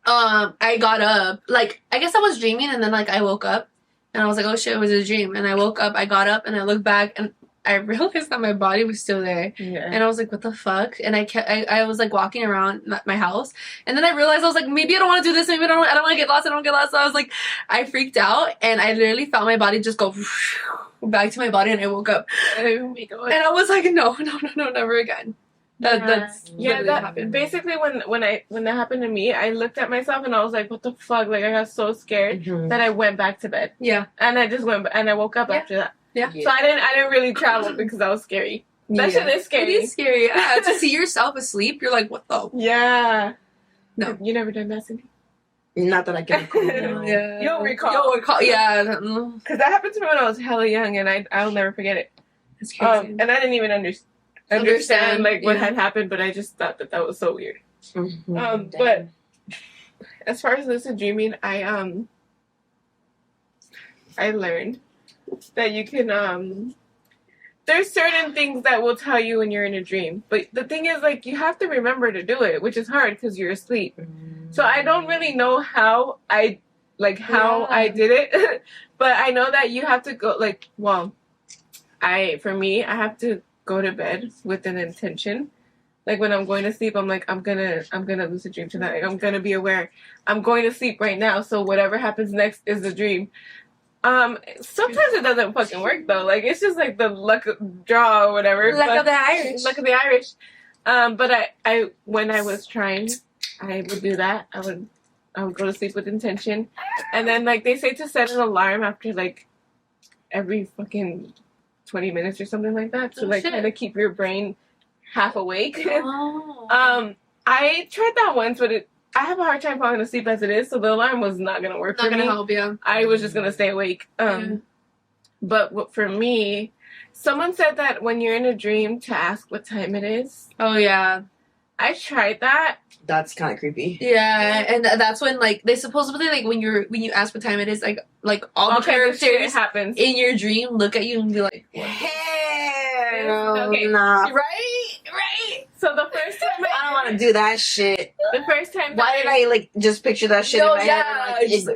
I got up. Like I guess I was dreaming, and then like I woke up, and I was like, oh shit, it was a dream. And I woke up, I got up, and I looked back, and I realized that my body was still there. Yeah. And I was like, what the fuck? And I was like walking around my house. And then I realized I was like, maybe I don't want to do this. Maybe I don't want to get lost. I don't get lost. So I was like, I freaked out and I literally felt my body just go back to my body and I woke up. Oh my God. And I was like, no, never again. That's Yeah, literally that happened. basically when that happened to me, I looked at myself and I was like, "What the fuck?" Like I got so scared Mhm. that I went back to bed, Yeah. and I just went and I woke up Yeah. after that. Yeah. So I didn't really travel because that was scary. That shit is It scary. is scary. Yeah, to see yourself asleep, you're like, what the? Yeah. No. You never done that, Cindy? Not that I can recall. No. Yeah. You'll recall. You'll recall. Yeah. Mm, Because that happened to me when I was hella young, and I'll never forget it. It's crazy. And I didn't even understand like what yeah. had happened, but I just thought that was so weird. Mhm. But as far as lucid dreaming, I learned that you can there's certain things that will tell you when you're in a dream, but the thing is like you have to remember to do it, which is hard because you're asleep. So I don't really know how I Yeah. did it, but I know that you have to go I have to go to bed with an intention. Like when I'm going to sleep, I'm like, I'm gonna lucid dream tonight. I'm gonna be aware. I'm going to sleep right now, so whatever happens next is the dream. Sometimes it doesn't fucking work though. Like it's just like the luck of draw or whatever. Luck of the Irish. Luck of the Irish. But I when I was trying, I would do that. I would go to sleep with intention, and then like they say to set an alarm after like every fucking 20 minutes or something like that to Oh, like shit. kind of keep your brain half awake. Oh. I tried that once, but I have a hard time falling asleep as it is, so the alarm was not gonna work Not for gonna me. help you. I was just gonna stay awake. Yeah. But for me, someone said that when you're in a dream to ask what time it is. Oh yeah. I tried that. That's kind of creepy. Yeah, and that's when like they supposedly like when you ask what time it is, like all the Okay, this shit characters happens. in your dream look at you and be like, Hell Okay. nah. right. So the first time I don't want to do that shit. the first time Why did I like just picture that shit No, in my head? yeah, And, like, just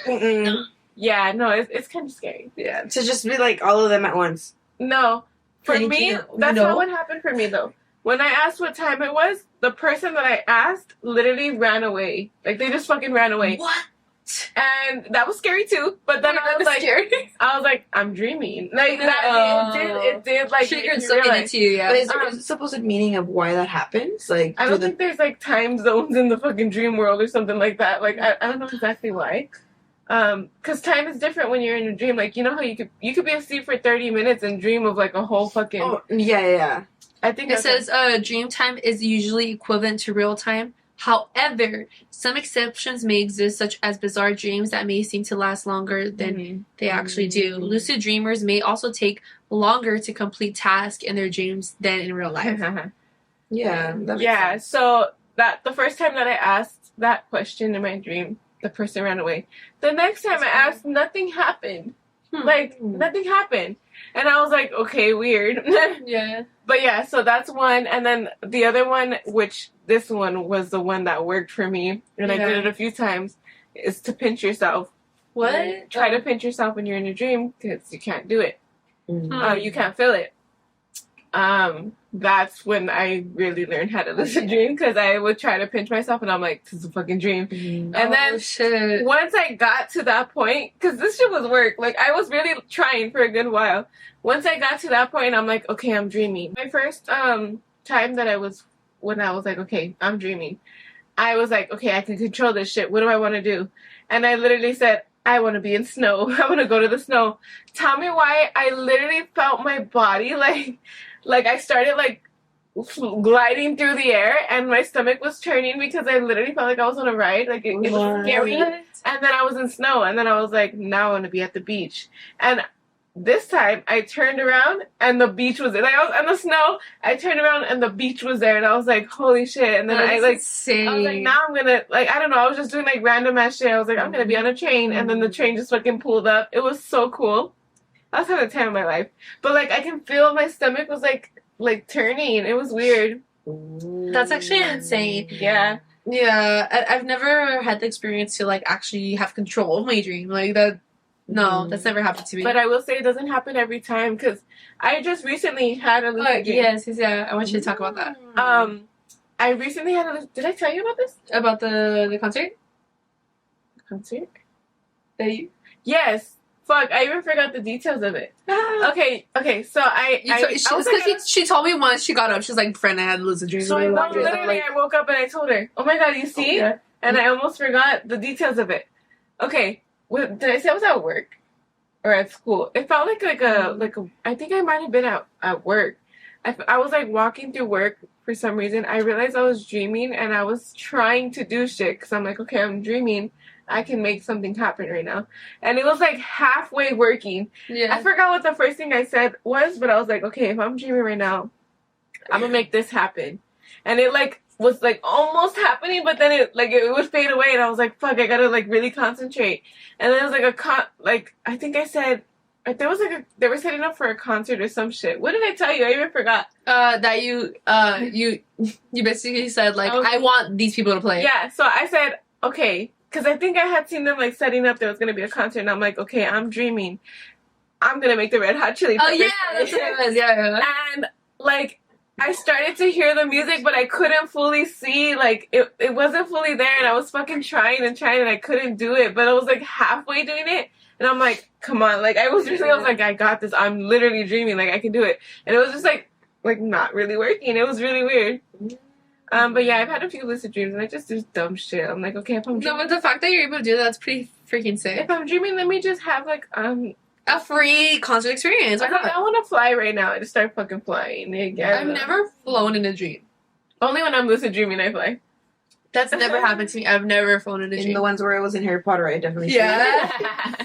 mm-mm. Yeah, no, it's kind of scary. Yeah. To just be like all of them at once. No, for Thank me, you. that's No. not what happened for me though. When I asked what time it was, the person that I asked literally ran away. Like they just fucking ran away, What? and that was scary too. But then I was like, scary. I'm dreaming. Like that, it did like make Triggered me something realize. into you. But Yeah. is there a supposed meaning of why that happens? Like, I do don't the- think there's like time zones in the fucking dream world or something like that. Like I don't know exactly why. Because time is different when you're in a dream. Like you know how you could be asleep for 30 minutes and dream of like a whole fucking. Oh, yeah. I think It that's says dream time is usually equivalent to real time. However, some exceptions may exist, such as bizarre dreams that may seem to last longer than Mhm. they actually do. Lucid dreamers may also take longer to complete tasks in their dreams than in real life. Yeah. That makes Yeah, sense. so that the first time that I asked that question in my dream, the person ran away. The next time I asked, nothing happened. Like nothing happened. And I was like, okay, weird. Yeah. But yeah, so that's one. And then the other one, which this one was the one that worked for me, and I Yeah. did it a few times, is to pinch yourself. What? Try to pinch yourself when you're in a dream because you can't do it. Mm. You can't feel it. That's when I really learned how to lucid dream because I would try to pinch myself and I'm like, this is a fucking dream. Mm. And then shit. once I got to that point, because this shit was work, like I was really trying for a good while. Once I got to that point, I'm like, okay, I'm dreaming. My first time when I was like, okay, I'm dreaming, I was like, okay, I can control this shit. What do I want to do? And I literally said, I want to be in snow. I want to go to the snow. Tell me why I literally felt my body like I started like gliding through the air and my stomach was turning because I literally felt like I was on a ride. Like it was scary. And then I was in snow and then I was like, now I want to be at the beach. And this time I turned around and the beach was there. Like I was on the snow, I turned around and the beach was there and I was like, holy shit. And then I was like, now I'm gonna, like, I don't know, I was just doing like random ass shit. I was like, I'm gonna be on a train, and then the train just fucking pulled up. It was so cool. I was having a time of my life. But like I can feel my stomach was like turning. It was weird. That's actually insane. Yeah. Yeah, I've never had the experience to like actually have control of my dream. Like that. No, that's never happened to me. But I will say it doesn't happen every time because I just recently had a lucid dream. yes, yeah. I want you to talk about that. I recently had a. Did I tell you about this About the concert. concert? That you, Yes. Fuck, I even forgot the details of it. Okay. So she told me once she got up, she's like, "Friend, I had lucid dreams." So I No, wondered, literally, I woke up and I told her, "Oh my god, you see?" Okay. And I almost forgot the details of it. Okay, did I say I was at work or at school? It felt like a. I think I might have been at work. I was like walking through work for some reason. I realized I was dreaming and I was trying to do shit because I'm like, okay, I'm dreaming. I can make something happen right now. And it was like halfway working. Yeah. I forgot what the first thing I said was, but I was like, okay, if I'm dreaming right now, I'm gonna make this happen. And it like was like almost happening, but then it would fade away, and I was like, fuck, I gotta like really concentrate. And then it was like I think I said there was like they were setting up for a concert or some shit. What did I tell you? I even forgot. That you basically said like, Okay. I want these people to play. Yeah, so I said, okay, because I think I had seen them like setting up there was gonna be a concert, and I'm like, okay, I'm dreaming. I'm gonna make the Red Hot Chili Oh Peppers. yeah, that's what it was. Yeah. And like I started to hear the music, but I couldn't fully see. Like it wasn't fully there, and I was fucking trying, and I couldn't do it. But I was like halfway doing it, and I'm like, come on! Like I was like, I got this. I'm literally dreaming. Like I can do it, and it was just like not really working. It was really weird. But yeah, I've had a few lucid dreams, and I just do dumb shit. I'm like, okay, if I'm No, dreaming, but the fact that you're able to do that's pretty freaking sick. if I'm dreaming, let me just have like A free concert experience. Why I not? want to fly right now. I just start fucking flying. I've never flown in a dream. Only when I'm lucid dreaming, I fly. That's never happened to me. I've never flown in a In dream. the ones where I was in Harry Potter, I definitely Yeah.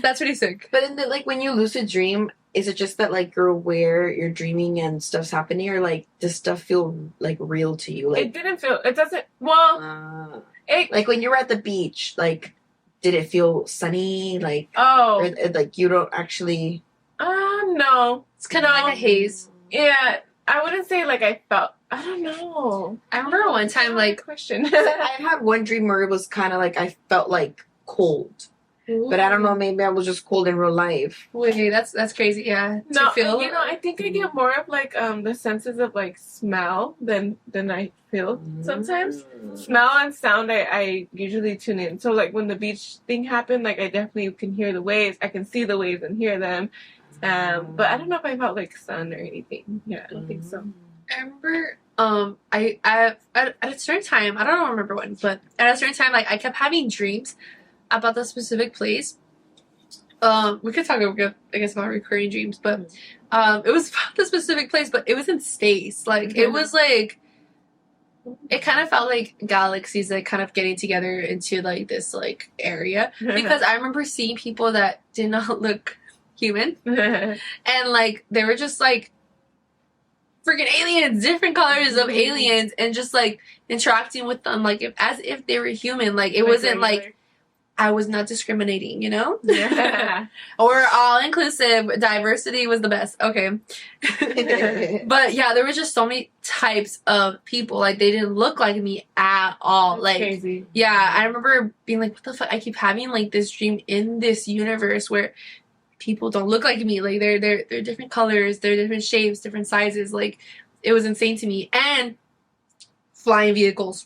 That's pretty sick. But in the, like when you lucid dream, is it just that like you're aware you're dreaming and stuff's happening, or like does stuff feel like real to you? It Like, didn't feel. It doesn't. Well, it. like when you were at the beach, like did it feel sunny? Like, Oh. or, like you don't actually. No. It's kind of like a haze. Yeah, I wouldn't say like I felt. I don't know. I remember one time, like, question. I had one dream where it was kind of like I felt like cold, but I don't know. Maybe I was just cold in real life. Wait, that's crazy. Yeah. No, To feel. you know, I think I get more of like the senses of like smell than I feel sometimes. Smell and sound, I usually tune in. So like when the beach thing happened, like I definitely can hear the waves. I can see the waves and hear them. But I don't know if I felt like sun or anything. Yeah, I don't think so. I remember I at a certain time, I don't remember when, but at a certain time, like I kept having dreams about the specific place. We could talk about, I guess, about recurring dreams, but it was about the specific place, but it was in space. Like it was like, it kind of felt like galaxies like kind of getting together into like this like area, because I remember seeing people that did not look human, and like they were just like freaking aliens, different colors of aliens, and just like interacting with them like as if they were human. Like it wasn't like I was not discriminating, you know? Yeah. Or all inclusive. Diversity was the best. Okay. But yeah, there were just so many types of people. Like they didn't look like me at all. That's like crazy. yeah, I remember being like, what the fuck? I keep having like this dream in this universe where people don't look like me. Like they're different colors, they're different shapes, different sizes. Like it was insane to me. And flying vehicles.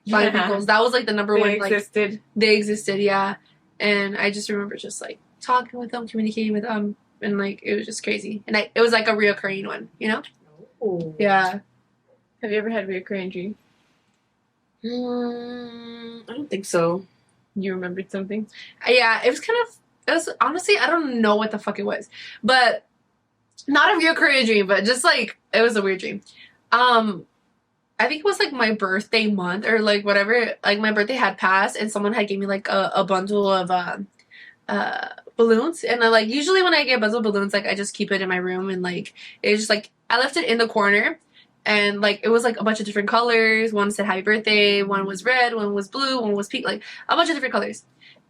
That was like the number one. Existed. They existed, yeah. And I just remember just like talking with them, communicating with them, and like it was just crazy. And it was like a reoccurring one, you know? Ooh. Yeah. Have you ever had recurring dream? I don't think so. You remembered something? Yeah, it was honestly, I don't know what the fuck it was. But not a reoccurring dream, but just like it was a weird dream. I think it was like my birthday month or like whatever. Like my birthday had passed and someone had gave me like a bundle of balloons. And I, like usually when I get a bundle of balloons, like I just keep it in my room, and like it's just like I left it in the corner, and like it was like a bunch of different colors. One said happy birthday, one was red, one was blue, one was pink, like a bunch of different colors.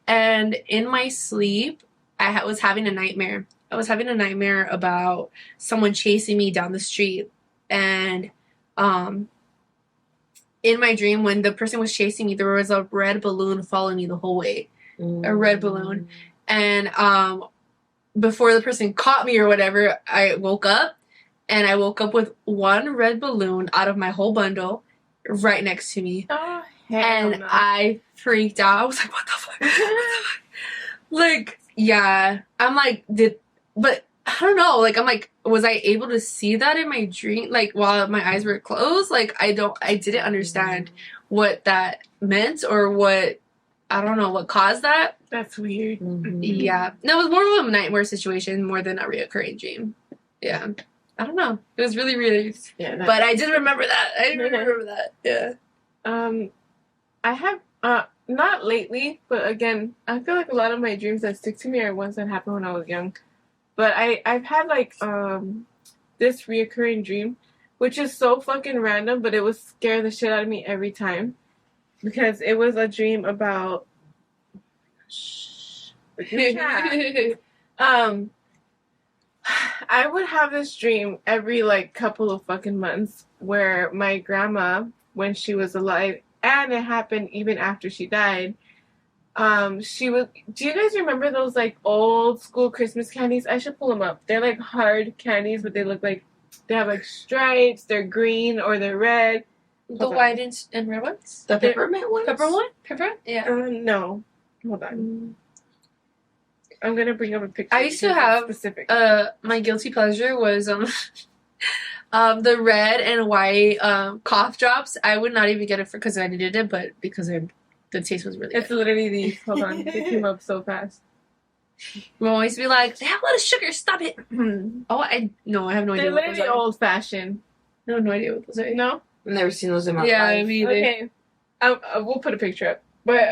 And in my sleep, I was having a nightmare. I was having a nightmare about someone chasing me down the street, and in my dream, when the person was chasing me, there was a red balloon following me the whole way. A red balloon. And before the person caught me or whatever, I woke up. And I woke up with one red balloon out of my whole bundle right next to me. Oh, hell And no. I freaked out. I was like, what the fuck? What the fuck? Like, yeah. I'm like, but I don't know. Like, I'm like, was I able to see that in my dream? Like, while my eyes were closed? Like, I didn't understand what that meant or what, I don't know, what caused that. That's weird. Yeah. No, it was more of a nightmare situation more than a reoccurring dream. Yeah. I don't know. It was really weird. Yeah. But I did remember that. I did remember that. Yeah. I have not lately, but again, I feel like a lot of my dreams that stick to me are ones that happened when I was young. But I've had like this reoccurring dream, which is so fucking random, but it would scare the shit out of me every time, because it was a dream about. I would have this dream every like couple of fucking months where my grandma, when she was alive, and it happened even after she died, she was. Do you guys remember those like old school Christmas candies? I should pull them up. They're like hard candies, but they look like they have like stripes. They're green or they're red. The white and red ones? The peppermint ones? Pepper one? Pepper? Yeah. No. Hold on. I'm gonna bring up a picture. I used to have specific. my guilty pleasure was the red and white cough drops. I would not even get it because I needed it, but because the taste was really It's good. literally these. Hold on, they came up so fast. Mom always be like, they have a lot of sugar. Stop it. Oh, I have no They're idea. What those literally are. old fashioned. I have no idea what those are. No. I've never seen those in my Yeah, life. me either. Okay. We'll put a picture up. But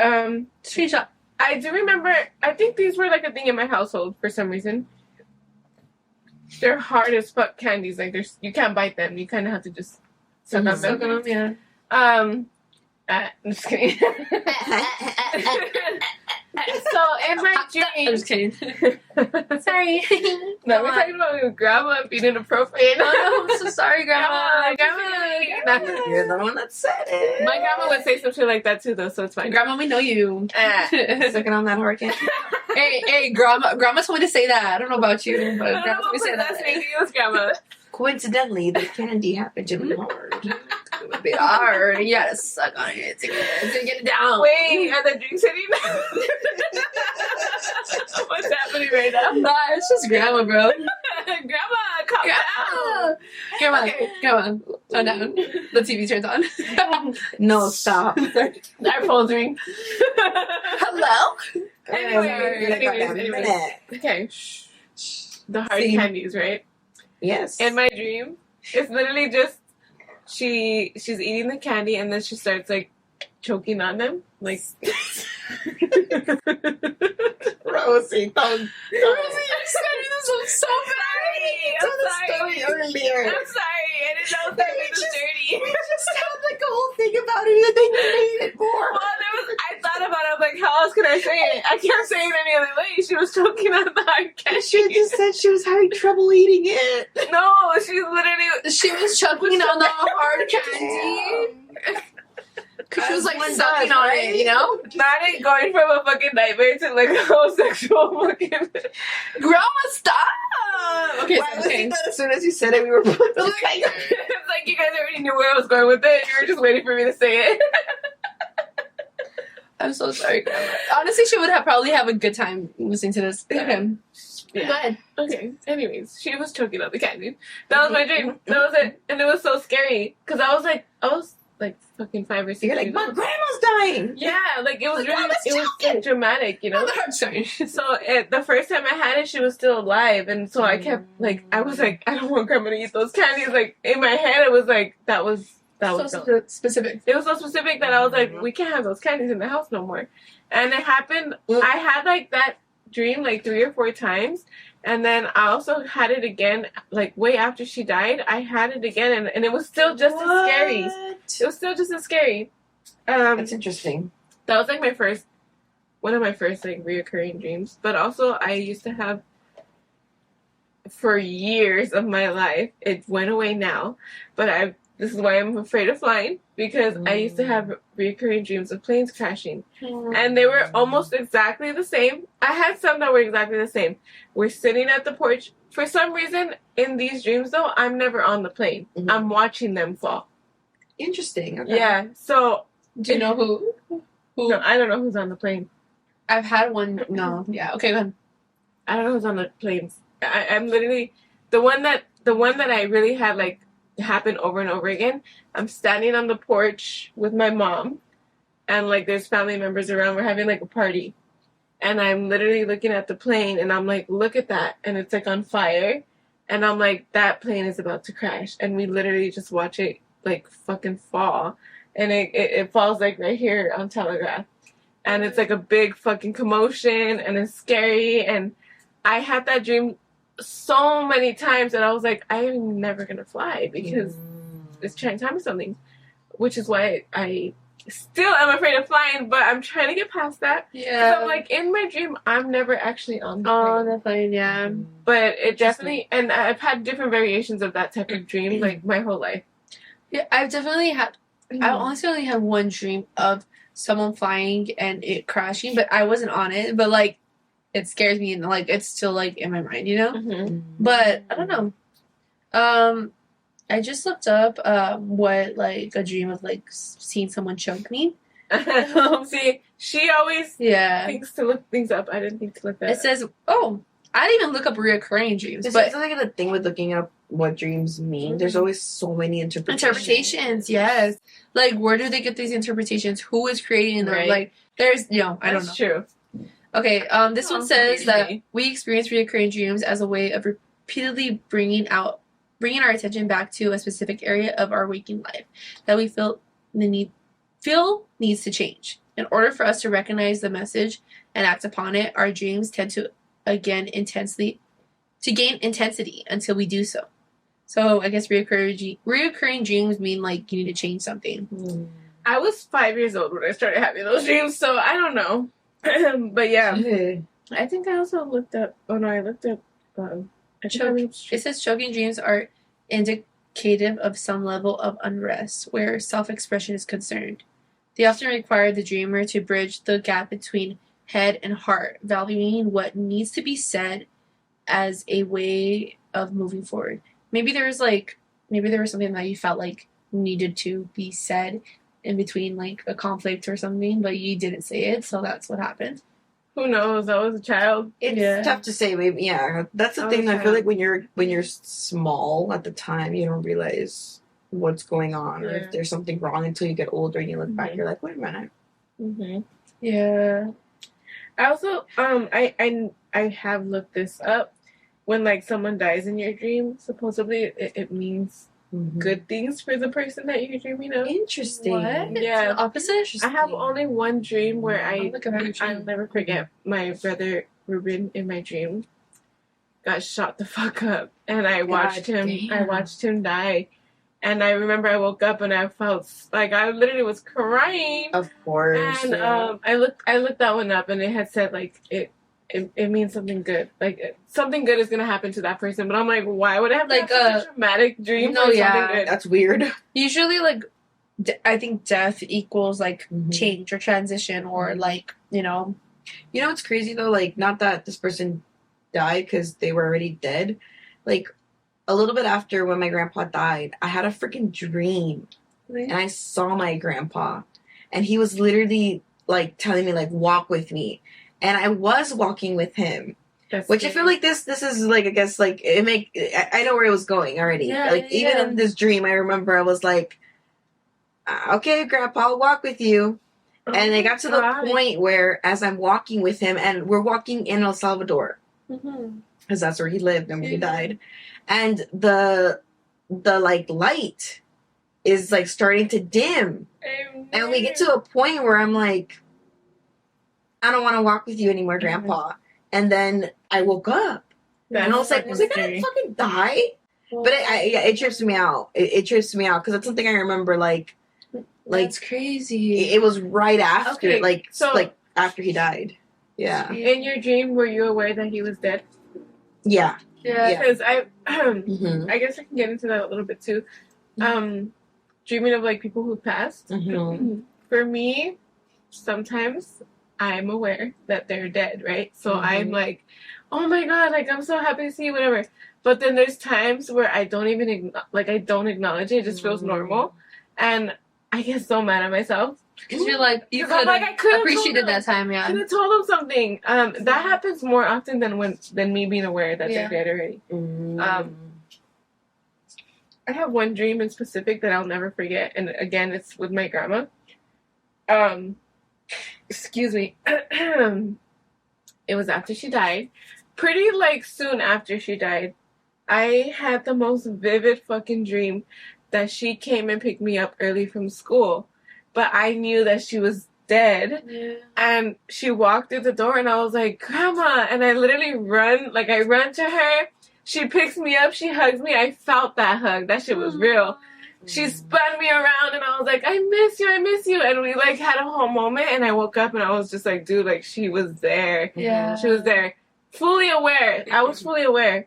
Screenshot. I do remember. I think these were like a thing in my household for some reason. they're hard as fuck candies. Like you can't bite them. You kind of have to just suck on Suck on them. them, yeah. I'm just kidding. So in my I'm dream, just kidding. sorry. No, we're talking about your grandma being inappropriate. Oh, I'm so sorry, Grandma. Grandma. You're the one that said it. My grandma would say some shit like that too, though, so it's fine. Grandma, we know you. Sucking on that hard candy. Hey, Grandma told me to say that. I don't know about you, but Grandma told me to say That's that. making us grandma. Coincidentally, the candy happened to be hard. A bit hard. You gotta suck on it to get it down. Wait, are the drinks hitting? What's happening right now? Nah, it's just Grandma, bro. Grandma, calm down. Grandma, Okay. Grandma, turn down. The TV turns on. No, stop. Our phones ring. Hello? Anyways. Okay. Shh. The hard See. candies, right? Yes. In my dream, it's literally just she's eating the candy and then she starts like choking on them, like. Rosie, don't. Rosie, you're setting this up so bad. I'm sorry. Earlier. I'm sorry. I didn't know that it was dirty. We just had like a whole thing about it, and then you made it more. Well, I thought about it. I'm like, how else could I say it? I can't say it any other way. She was choking on the hard candy. She had just said she was having trouble eating it. No, she's literally. She was choking on the hard candy. Cause she was like sucking on it, you know? Not it going from a fucking nightmare to like a homosexual fucking. Grandma, stop! Okay, Well, I was okay. thinking that as soon as you said it, we were both like, It's like you guys already knew where I was going with it. You were just waiting for me to say it. I'm so sorry, Grandma. Honestly, she would probably have a good time listening to this. Okay. Yeah. Go ahead. Okay. Anyways, she was choking on the candy. That was my dream. That was it, and it was so scary because I was like fucking 5 or 6 you're like, years my old. grandma's dying. Yeah, like it was Like, really, Mama's it was choking. like, dramatic, you know. I'm sorry. So the first time I had it, she was still alive, and so I kept like, I was like, I don't want grandma to eat those candies. Like in my head, it was like that was So dope. specific. It was so specific that I was like, we can't have those candies in the house no more. And it happened. I had like that dream like 3 or 4 times, and then I also had it again like way after she died. I had it again, and it was still just as scary. It was still just as scary. That's interesting. That was like one of my first like reoccurring dreams. But also I used to have for years of my life. It went away now, but this is why I'm afraid of flying, because I used to have reoccurring dreams of planes crashing, and they were almost exactly the same. I had some that were exactly the same. We're sitting at the porch. For some reason, in these dreams though, I'm never on the plane. Mhm. I'm watching them fall. Interesting. Okay. Yeah. So Do you know who? no, I don't know who's on the plane. I've had one. No. Yeah. Okay, go ahead. I don't know who's on the planes. I'm literally the one that I really had like happen over and over again. I'm standing on the porch with my mom, and like there's family members around. We're having like a party, and I'm literally looking at the plane, and I'm like, look at that, and it's like on fire, and I'm like, that plane is about to crash, and we literally just watch it like fucking fall, and it falls like right here on Telegraph, and it's like a big fucking commotion, and it's scary, and I had that dream so many times that I was like, I am never gonna fly because it's trying to tell me something, which is why I still am afraid of flying, but I'm trying to get past that. Yeah. So like in my dream, I'm never actually on the Oh, plane. the plane. Yeah. But it definitely, and I've had different variations of that type of dream like my whole life. Yeah. I've definitely had. I honestly only had one dream of someone flying and it crashing, but I wasn't on it. But like, it scares me, and like it's still like in my mind, you know. Mhm. But I don't know. I just looked up what like a dream of like seeing someone choke me. See, she always Yeah. thinks to look things up. I didn't think to look that It up. says, oh, I didn't even look up reoccurring dreams, This but is like the thing with looking up what dreams mean. There's always so many interpretations. interpretations, yes. Like, where do they get these interpretations? Who is creating them? Right. Like, there's, I don't know. That's true. Okay, this one Oh, says that okay. we experience reoccurring dreams as a way of repeatedly bringing our attention back to a specific area of our waking life that we feel needs to change. In order for us to recognize the message and act upon it, our dreams tend to again intensely to gain intensity until we do so. So I guess reoccurring dreams mean like you need to change something. I was 5 years old when I started having those dreams, so I don't know. But yeah, I think I also looked up. Oh no, I looked up. It says choking dreams are indicative of some level of unrest where self-expression is concerned. They often require the dreamer to bridge the gap between head and heart, valuing what needs to be said as a way of moving forward. Maybe there was something that you felt like needed to be said in between like a conflict or something, but you didn't say it, so that's what happened. Who knows? I was a child. It's tough to say. Maybe that's the thing. I feel like when you're small at the time, you don't realize what's going on or if there's something wrong until you get older and you look back. You're like, wait a minute. Mm-hmm. Yeah. I also I have looked this up. When like someone dies in your dream, supposedly it means good things for the person that you're dreaming of. Interesting. What? Yeah. The opposite? I have only one dream where I'll never forget my brother Ruben in my dream got shot the fuck up, and I watched him die, and I remember I woke up and I felt like I literally was crying. Of course. And I looked that one up, and it had said like it means something good, like something good is gonna happen to that person. But I'm like, why would I have like such a traumatic dream? No, something good? That's weird. Usually, like, I think death equals like change or transition or like what's crazy though? Like, not that this person died because they were already dead. Like, a little bit after when my grandpa died, I had a freaking dream, and I saw my grandpa, and he was literally like telling me like, walk with me. And I was walking with him, which I feel like this is like, I guess like I know where it was going already. Yeah, like even in this dream, I remember I was like, okay, Grandpa, I'll walk with you. And I got to the point where as I'm walking with him, and we're walking in El Salvador, because that's where he lived and where he died. And the like light is like starting to dim. And we get to a point where I'm like, I don't want to walk with you anymore, Grandpa. And then I woke up. And I was like, was I going to fucking die? But it trips me out. It trips me out because that's something I remember like that's crazy. It was right after, Okay, like after he died. Yeah. In your dream, were you aware that he was dead? Yeah. Yeah. Because I guess I can get into that a little bit too. Dreaming of like people who passed. For me, sometimes I'm aware that they're dead, right? So I'm like, oh my god, like I'm so happy to see you, whatever. But then there's times where I don't even I don't acknowledge it. It just feels normal, and I get so mad at myself because you're like you could I have appreciated that time. Yeah, could have told them something. That happens more often than me being aware that they're dead already. I have one dream in specific that I'll never forget, and again, it's with my grandma. Excuse me. It was after she died. Pretty like soon after she died, I had the most vivid fucking dream that she came and picked me up early from school, but I knew that she was dead. Yeah. And she walked through the door, and I was like, Grandma, and I literally run to her. She picks me up, she hugs me. I felt that hug. That shit was real. She spun me around, and I was like, I miss you. And we like had a whole moment, and I woke up and I was just like, dude, like she was there. Yeah. She was there. Fully aware. I was fully aware.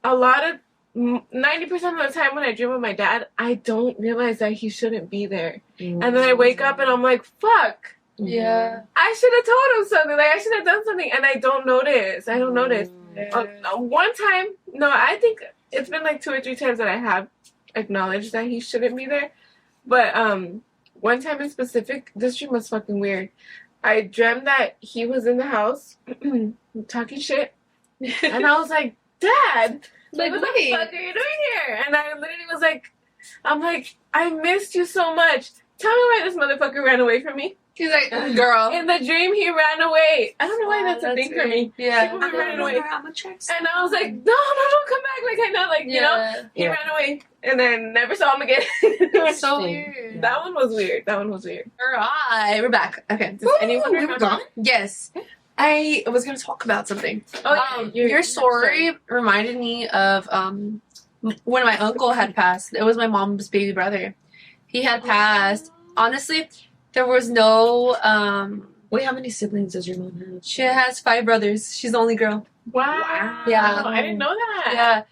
A lot of 90% of the time when I dream of my dad, I don't realize that he shouldn't be there. And then I wake up and I'm like, fuck. Yeah. I should have told him something. Like I should have done something, and I don't notice. One time, no, I think it's been like 2 or 3 times that I have acknowledged that he shouldn't be there. But one time in specific, this dream was fucking weird. I dreamt that he was in the house talking shit, and I was like, Dad, like what the fuck are you doing here? And I literally was like, I'm like, I missed you so much. Tell me why this motherfucker ran away from me. He's like, girl. In the dream, he ran away. I don't know why that's a thing for me. Yeah. He ran away. And I was like, no, don't come back. Like, I know, like, you know, he ran away. And then never saw him again. So weird. That one was weird. Alright, we're back. Okay. Does anyone we were gone? Yes. I was going to talk about something. Oh, Your story reminded me of when my uncle had passed. It was my mom's baby brother. He had passed. Honestly, there was no. Wait, how many siblings does your mom have? She has 5 brothers. She's the only girl. Wow. Yeah. I didn't know that. Yeah.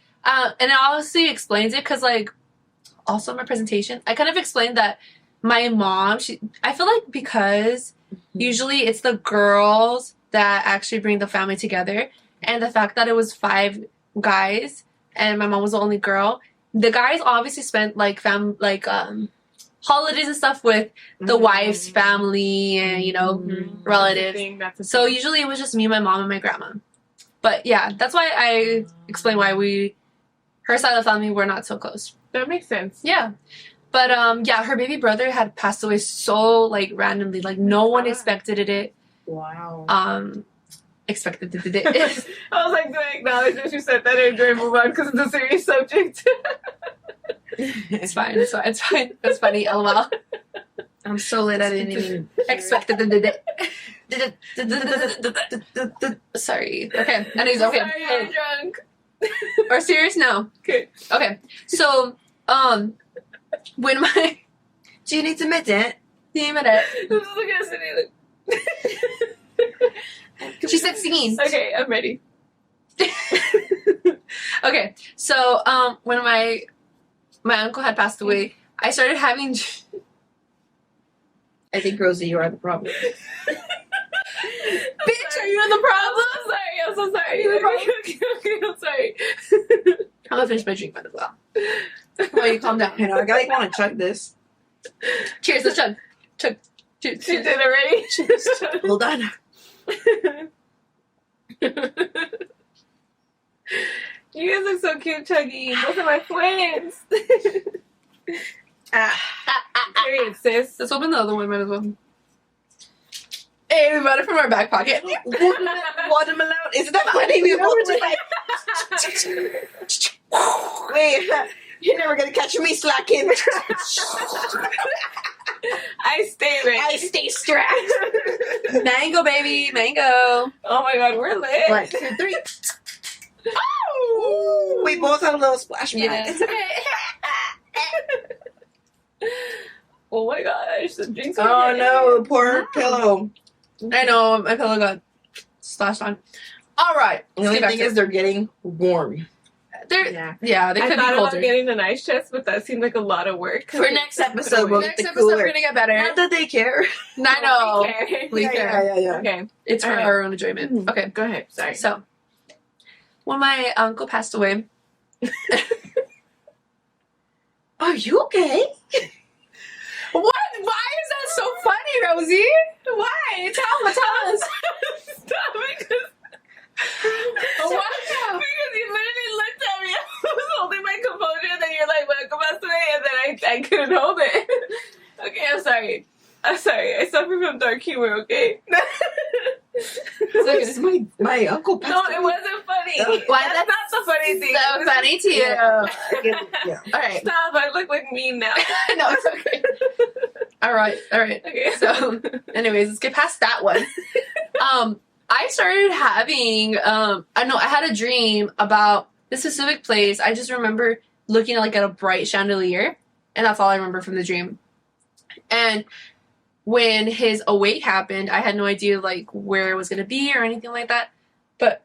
And it honestly explains it because, like, also in my presentation, I kind of explained that my mom, I feel like because usually it's the girls that actually bring the family together, and the fact that it was 5 guys and my mom was the only girl, the guys obviously spent like holidays and stuff with the wife's family and relatives. That's a So thing. usually it was just me, my mom, and my grandma. But yeah, that's why I explained why her side of the family were not so close. That makes sense. Yeah. But yeah, her baby brother had passed away so like randomly, like no one expected it. Wow. Expected it. I was like, do I acknowledge that you said that or do I move on because it's a serious subject? It's fine. It's fine. It's funny. LOL. I'm so lit. I didn't even Expected it. Sorry. Okay. Anyways, okay. Sorry, I'm drunk. We're serious now. Okay. Okay. So, when my Do you need to admit it? name it, I'm just looking at Cindy. she said singing. Okay, I'm ready. Okay. So, when my uncle had passed away, I started having. I think, Rosie, you are the problem. Bitch, are you the problem? I'm so sorry. You're the problem. Okay, I'm sorry. I'm gonna finish my drink, might as well. Well, you calm down. I know. I want to chug this. Cheers, let's chug. Chug. Cheers. She did already. Hold on. You guys look so cute, Chuggy. Those are my twins. Period, sis. Let's open the other one, might as well. Hey, we bought it from our back pocket. Watermelon. Isn't that funny? We both just like. Wait, you're never gonna catch me slacking. I stay ready. I stay strapped. Mango, baby, mango. Oh my god, we're lit. 1, 2, 3. Oh, we both have a little splash Yeah. pad. Oh my gosh, the drinks Oh are ready. no, poor pillow. I know, my pillow got splashed on. All right. The only thing is they're getting warm. they're Yeah. they I could be thought about colder. getting an ice chest, but that seemed like a lot of work. For next episode, we'll Next get the episode, we're cooler. gonna get better. Not that they care. I know. Okay. We care. Yeah. Okay, It's for Alright. our own enjoyment. Mhm. Okay. go ahead. Sorry. So, when my uncle passed away, Are you okay? what? Why is that so funny, Rosie? Why? Tell us. Stop because What? because you literally looked at me. I was holding my composure, and then you're like, "Welcome us today," and then I couldn't hold it. Okay, I'm sorry. I suffer from dark humor. Okay. It's my uncle passed No, away. it wasn't funny. Why, That's not the funny thing. So funny to you. Yeah. All right. Stop! I look like mean now. No, it's okay. All right. Okay. So, anyways, let's get past that one. I started having I had a dream about this specific place. I just remember looking at a bright chandelier, and that's all I remember from the dream. And when his awake happened, I had no idea where it was gonna be or anything like that. But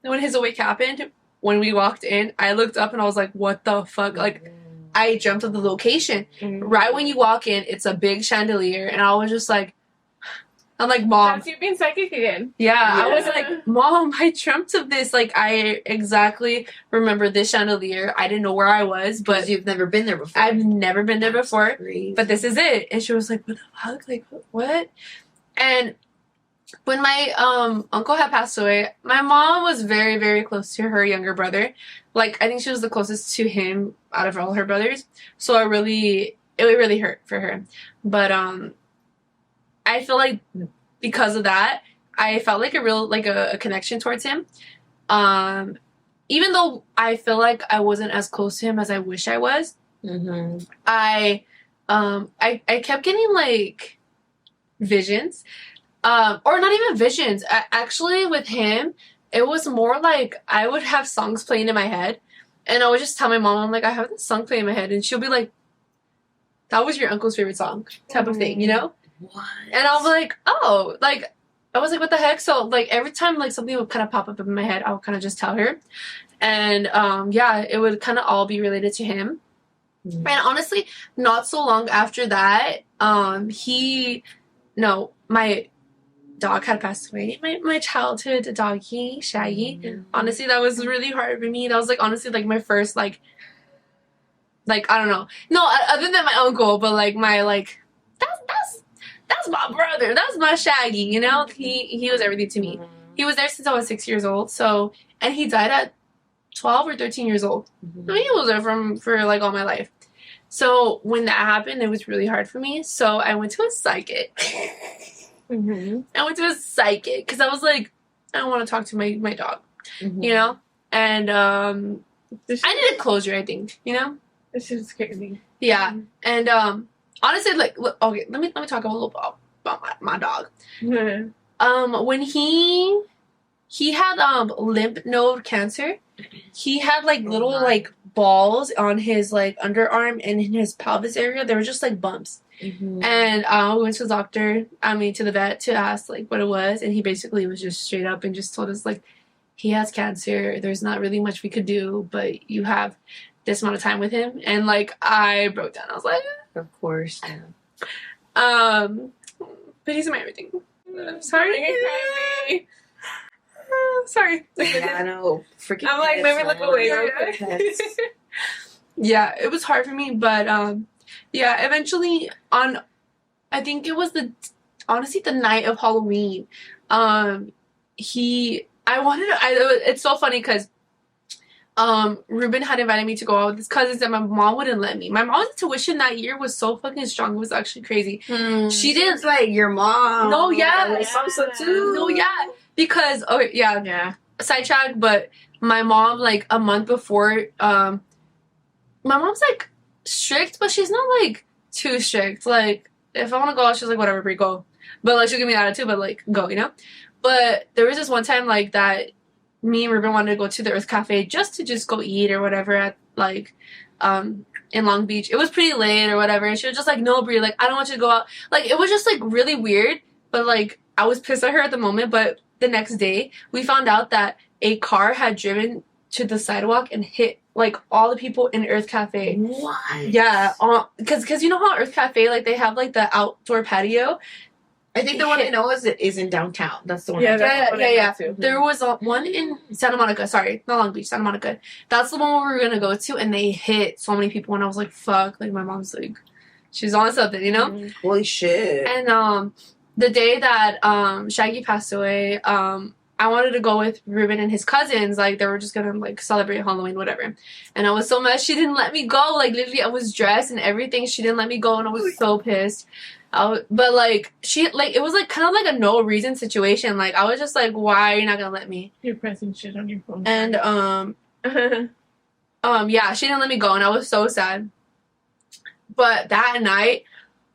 when his awake happened, when we walked in, I looked up and I was like, "What the fuck?" I jumped at the location. Right when you walk in, it's a big chandelier, and I was just like, I'm like, Mom. That's you being psychic again. Yeah, I was Yeah. like, Mom, I dreamt of this. I exactly remember this chandelier. I didn't know where I was, But but you've never been there before. I've never been there before. Crazy. But this is it. And she was like, what the fuck? What? And when my uncle had passed away, my mom was very, very close to her younger brother. I think she was the closest to him out of all her brothers. So it really hurt for her. But I feel like because of that, I felt like a real a connection towards him. Even though I feel like I wasn't as close to him as I wish I was. Mm-hmm. I kept getting visions or not even visions. Actually, with him, it was more like I would have songs playing in my head, and I would just tell my mom, I'm like, I have this song playing in my head, and she'll be like, that was your uncle's favorite song, type of thing, you know? What? And I'll be like, oh, like, I was like, what the heck? So, like, every time, like, something would kind of pop up in my head, I would kind of just tell her. And, yeah, it would kind of all be related to him. Mm. And honestly, not so long after that, my dog had passed away. My childhood doggy, Shaggy. Mm. Honestly, that was really hard for me. That was, like, honestly, like, my first, like, I don't know. No, other than my uncle, but, like, my, like, that's my brother. That's my Shaggy, you know? He was everything to me. He was there since I was 6 years old, so, and he died at 12 or 13 years old. Mhm. I mean, he was there for like all my life. So when that happened, it was really hard for me. So I went to a psychic. Mm-hmm. I went to a psychic because I was like, I don't want to talk to my dog, Mhm. you know? And I needed closure, I think, you know? This shit scared me. Yeah. And honestly, like, look, okay, let me talk a little about my dog. When he had lymph node cancer, he had like little like balls on his like underarm and in his pelvis area. They were just like bumps. Mhm. And we went to the doctor, to the vet to ask like what it was, and he basically was just straight up and just told us like he has cancer. There's not really much we could do, but you have this amount of time with him. And like I broke down. I was like, Of course. Yeah. but he's my everything. I'm sorry. Sorry. Yeah, I know. Freaking I'm like, pets, let me look man. away Yeah. real quick. Pets. Yeah, it was hard for me, but yeah, eventually I think it was honestly the night of Halloween. It's so funny because Ruben had invited me to go out with his cousins and my mom wouldn't let me. My mom's tuition that year was so fucking strong. It was actually crazy. She didn't It's like your mom. No, yeah. My mom's so too. No, yeah. Because yeah, Yeah. sidetrack, but my mom like a month before my mom's like strict, but she's not like too strict. Like if I want to go out, she's like whatever, Brie, go. But like she'll give me an attitude, but like go, you know. But there was this one time like that me and Ruben wanted to go to the Earth Cafe just to go eat or whatever at like in Long Beach. It was pretty late or whatever, and she was just like, no, Brie, like I don't want you to go out. Like it was just like really weird, but like I was pissed at her at the moment. But the next day we found out that a car had driven to the sidewalk and hit like all the people in Earth Cafe. What? Yeah, because you know how Earth Cafe like they have like the outdoor patio. I think the one I know is in downtown. That's the one. Yeah, I that's know. what I yeah. got too. There was one in Santa Monica. Sorry, not Long Beach, Santa Monica. That's the one where we were gonna go to, and they hit so many people, and I was like, "Fuck!" Like my mom's like, she's on something, you know. Mhm. Holy shit. And the day that Shaggy passed away, I wanted to go with Ruben and his cousins. Like they were just gonna like celebrate Halloween, whatever. And I was so mad she didn't let me go. Like literally, I was dressed and everything. She didn't let me go, and I was so pissed. But like she like it was like kind of like a no reason situation. Like I was just like, why are you not gonna let me? You're pressing shit on your phone. And yeah, she didn't let me go, and I was so sad. But that night,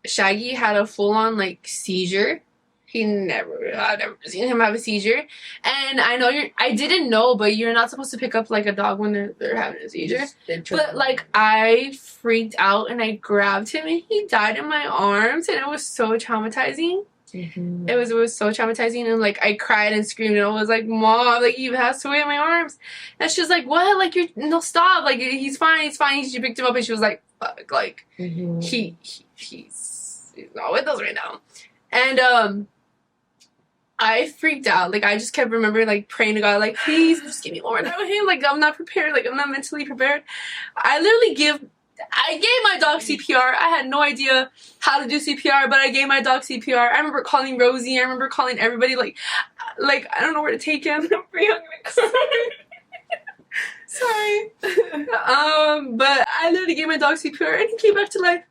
Shaggy had a full on like seizure. I've never seen him have a seizure. And I know I didn't know, but you're not supposed to pick up like a dog when they're having a seizure. But like I freaked out and I grabbed him and he died in my arms, and it was so traumatizing. Mhm. It was so traumatizing, and like I cried and screamed and I was like, Mom, like he passed away in my arms. And she's like, what? Like no, stop, like he's fine. She picked him up and she was like, fuck, like Mhm. he's not with us right now. And I freaked out. Like I just kept remembering like praying to God, like please just give me more time with him. Like I'm not prepared. Like I'm not mentally prepared. I gave my dog CPR. I had no idea how to do CPR, but I gave my dog CPR. I remember calling Rosie. I remember calling everybody. Like I don't know where to take him. Sorry. But I literally gave my dog CPR and he came back to life.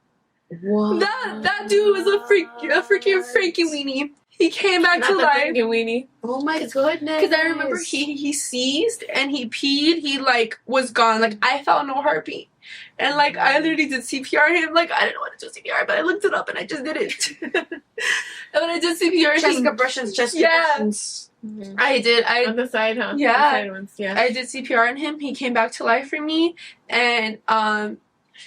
What? That dude was a freaking Frankie weenie. He came back Not to the life. freaking weenie. Oh my goodness. Because I remember he seized and he peed. He like was gone. Like I felt no heartbeat, and like I literally did CPR him. Like I didn't know how to do CPR, but I looked it up and I just did it. And when I did CPR, Chest compressions, chest Yeah. compressions. I did. On the side, huh? Yeah. The side ones, yeah. I did CPR on him. He came back to life for me, and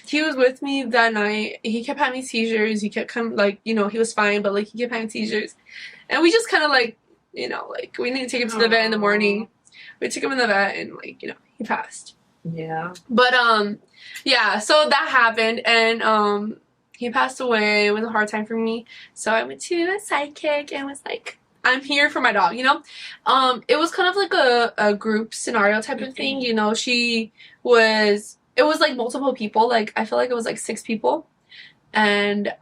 he was with me that night. He kept having seizures. He kept coming, like, you know, he was fine, but like he kept having seizures, and we just kind of like, you know, like we need to take him to the vet in the morning. We took him in the vet, and like, you know, he passed. Yeah. But yeah. So that happened, and he passed away. It was a hard time for me. So I went to a psychic and was like, I'm here for my dog, you know? It was kind of like a group scenario type of thing, you know? It was like multiple people, like I feel like it was like 6 people. And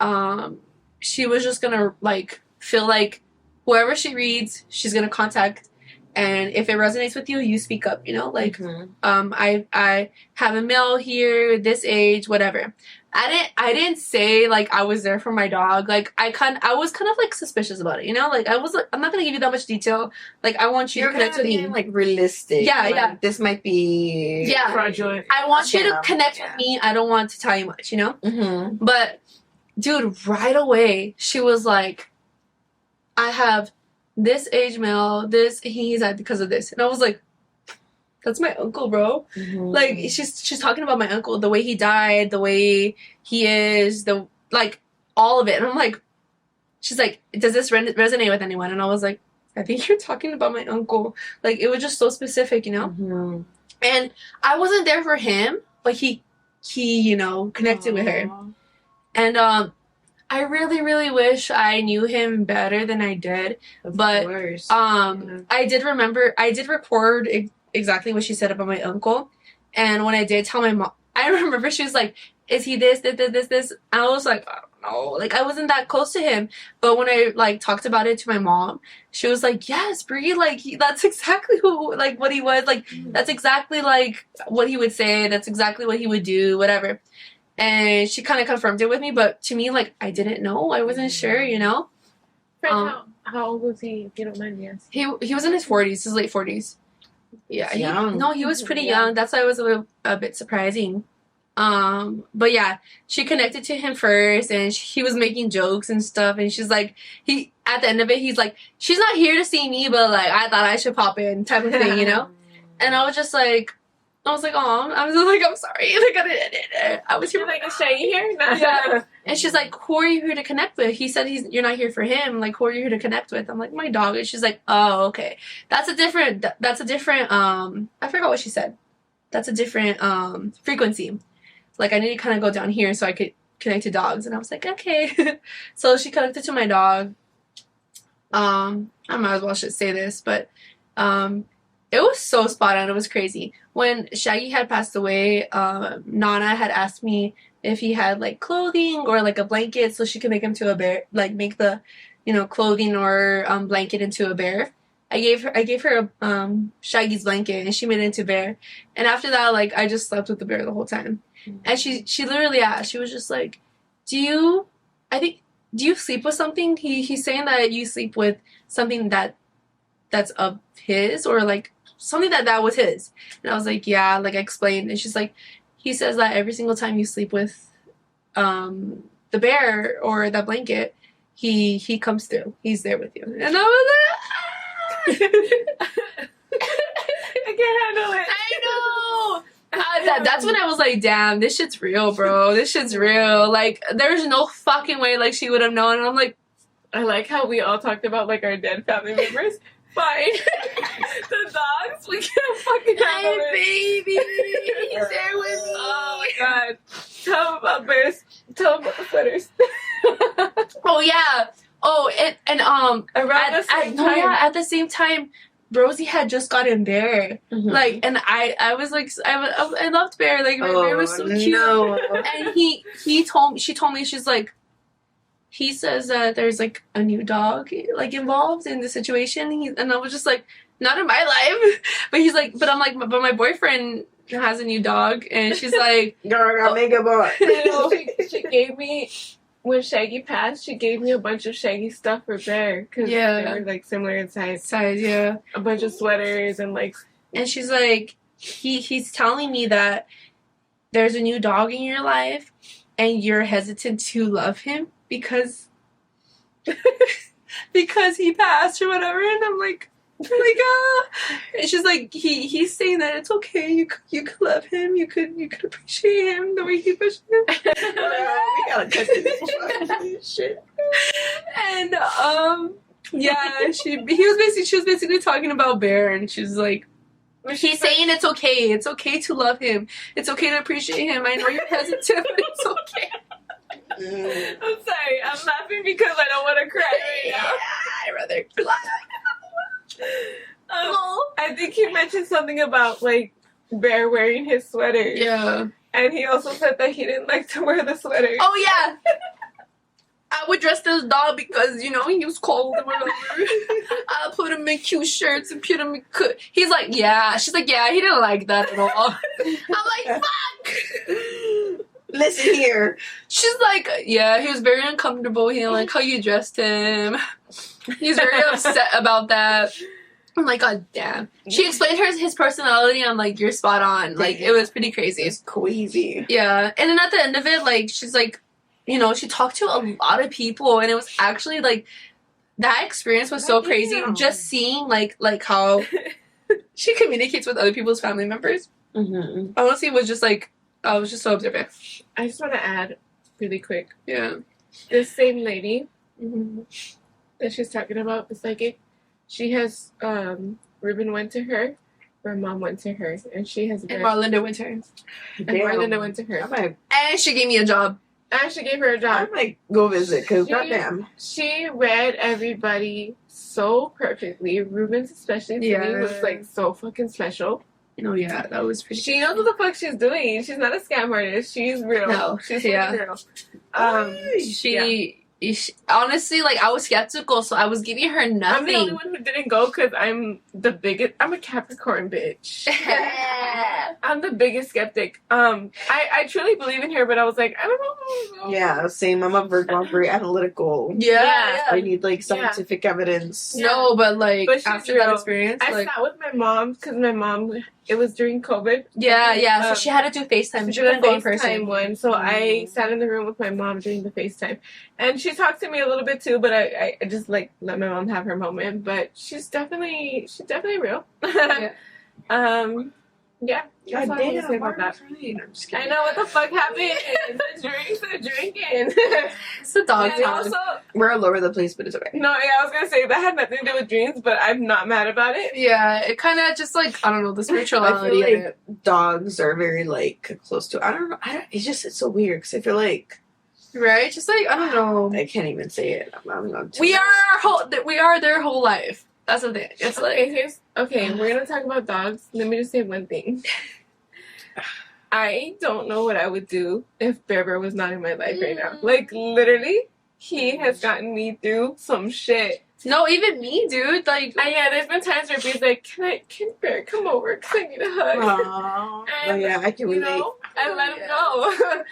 she was just gonna like feel like whoever she reads, she's gonna contact, and if it resonates with you, you speak up, you know? Like I have a male here, this age, whatever. I didn't say like I was there for my dog. Like I was kind of like suspicious about it, you know? Like I was like, I'm not gonna give you that much detail. Like I want you You're to connect with me. like realistic. Yeah, like, yeah. This might be Fraudulent. I want you to Yeah. connect with me. I don't want to tell you much, you know? But dude, right away she was like, I have this age male, he's at because of this. And I was like, that's my uncle, bro. Like she's talking about my uncle, the way he died, the way he is, the like all of it. And I'm like, she's like, does this resonate with anyone? And I was like, I think you're talking about my uncle. Like it was just so specific, you know. And I wasn't there for him, but he you know connected with her. And I really, really wish I knew him better than I did. But I did record exactly what she said about my uncle. And when I did tell my mom, I remember she was like, is he this? I was like, I don't know. Like, I wasn't that close to him. But when I, like, talked about it to my mom, she was like, yes, Brie, like, that's exactly what he was. Like, that's exactly, like, what he would say. That's exactly what he would do, whatever. And she kind of confirmed it with me. But to me, like, I didn't know. I wasn't sure, you know? Fred, how old was he, if you don't mind me asking? He was in his 40s, his late 40s. Yeah, he was pretty Yeah. young. That's why it was a bit surprising. But yeah, she connected to him first, and he was making jokes and stuff. And she's like, at the end of it, he's like, she's not here to see me, but like I thought I should pop in, type of thing, you know. And I was just like, oh, I was like, I'm sorry, like I was here. You're like, is Shaggy here? Nah. Yeah. And she's like, who are you here to connect with? He said you're not here for him. Like, who are you here to connect with? I'm like, my dog. And she's like, oh, okay. That's a different, I forgot what she said. That's a different, frequency. Like, I need to kind of go down here so I could connect to dogs. And I was like, okay. So she connected to my dog. I might as well should say this, but, it was so spot on. It was crazy. When Shaggy had passed away, Nana had asked me if he had like clothing or like a blanket so she could make him to a bear, like make the, you know, clothing or blanket into a bear. I gave her Shaggy's blanket and she made it into a bear. And after that, like I just slept with the bear the whole time. And she literally asked, she was just like, do you sleep with something? He's saying that you sleep with something that's of his, or like something that was his. And I was like, yeah, like I explained. And she's like, he says that every single time you sleep with the bear or that blanket, he comes through. He's there with you. And I was like, I can't handle it. I know. That's when I was like, damn, this shit's real, bro. This shit's real. Like, there's no fucking way like she would have known. And I'm like, I like how we all talked about like our dead family members. Fine. The dogs, we can't fucking handle it. baby, he's there with me. Oh my god. Tell them about bears. Tell them about the sweaters. Oh yeah. Oh, and Around the same time. Yeah, at the same time, Rosie had just gotten Bear. Like, and I was like, I loved Bear. Like, Bear was so cute. No. And she told me, she's like, he says that there's like a new dog like involved in the situation. And I was just like, not in my life. But he's like, but I'm like, but my boyfriend has a new dog. And she's like, Girl, make a boy. she gave me, when Shaggy passed, she gave me a bunch of Shaggy stuff for Bear. Because Yeah. they were like similar in size. yeah. A bunch of sweaters and like. And she's like, he's telling me that there's a new dog in your life and you're hesitant to love him because because he passed or whatever, and I'm like, and she's like, he's saying that it's okay. You could love him. You could appreciate him the way he pushed him. We gotta cut this shit. And yeah, she was basically talking about Bear, and she's like, he's saying it's okay. It's okay to love him. It's okay to appreciate him. I know you're hesitant, but it's okay. I'm sorry. I'm laughing because I don't want to cry right now. I'd rather cry. I think he mentioned something about like Bear wearing his sweaters. Yeah. And he also said that he didn't like to wear the sweater. Oh yeah. I would dress this dog because, you know, he was cold or whatever. I put him in cute shirts and put him in He's like, yeah. She's like, yeah, he didn't like that at all. I'm like, fuck. Listen here. She's like, yeah, he was very uncomfortable. He didn't like how you dressed him. He's very upset about that. I'm like, God damn. She explained his personality. I'm like, you're spot on. Like, it was pretty crazy. It's queasy. Yeah. And then at the end of it, like, she's like, you know, she talked to a lot of people, and it was actually like that experience was so crazy. Just seeing like how she communicates with other people's family members. Mm-hmm. Honestly, it was just like I was just so observant. I just want to add really quick. Yeah. This same lady that she's talking about, the psychic, she has Ruben went to her, her mom went to her, and she has And Marlinda went to her. and Marlinda went to her. And she gave me a job. And she gave her a I job. might go visit because She- goddamn. She read everybody so perfectly. Ruben's especially to me was like so fucking special. Oh yeah, that was pretty. She knows what the fuck she's doing. She's not a scam artist. She's real. No, She's yeah. real. She honestly, like, I was skeptical, so I was giving her I'm the only nothing. one who didn't go because I'm the biggest. I'm a Capricorn bitch. I'm the biggest skeptic. I truly believe in her, but I was like, I don't know. Yeah, same. I'm a Virgo. I'm very analytical. Yeah. I need like scientific evidence. No, but like But she's after real. that experience, I like sat with my mom because my mom. It was during COVID. yeah. So Um, she had to do FaceTime. She She did couldn't go in FaceTime person. one, so I sat in the room with my mom during the FaceTime, and she talked to me a little bit too. But I just like let my mom have her moment. But she's definitely real. Yeah. That's all I have to say about that. I'm just I kidding. know what the fuck happened. The drinks are drinking. It's a dog And time. also, We're all over the place, but it's okay. no, yeah, I was gonna say that had nothing to do with dreams, but I'm not mad about it. Yeah, it kind of just like I don't know the I spirituality feel of like it, dogs are very like close to. I don't know. It's so weird because I feel like right? Just like I don't know. I can't even say it. I'm not. We are their whole life. That's the thing. It's like Okay, we're gonna talk about dogs. Let me just say one thing. I don't know what I would do if Bear Bear was not in my life right now. Like literally, he has gotten me through some shit. no, even me, dude. Like And yeah, there's been times where he's like, "Can Bear come over? Cause I need a hug." Aww. And, yeah, I can you relate. know, I let him go.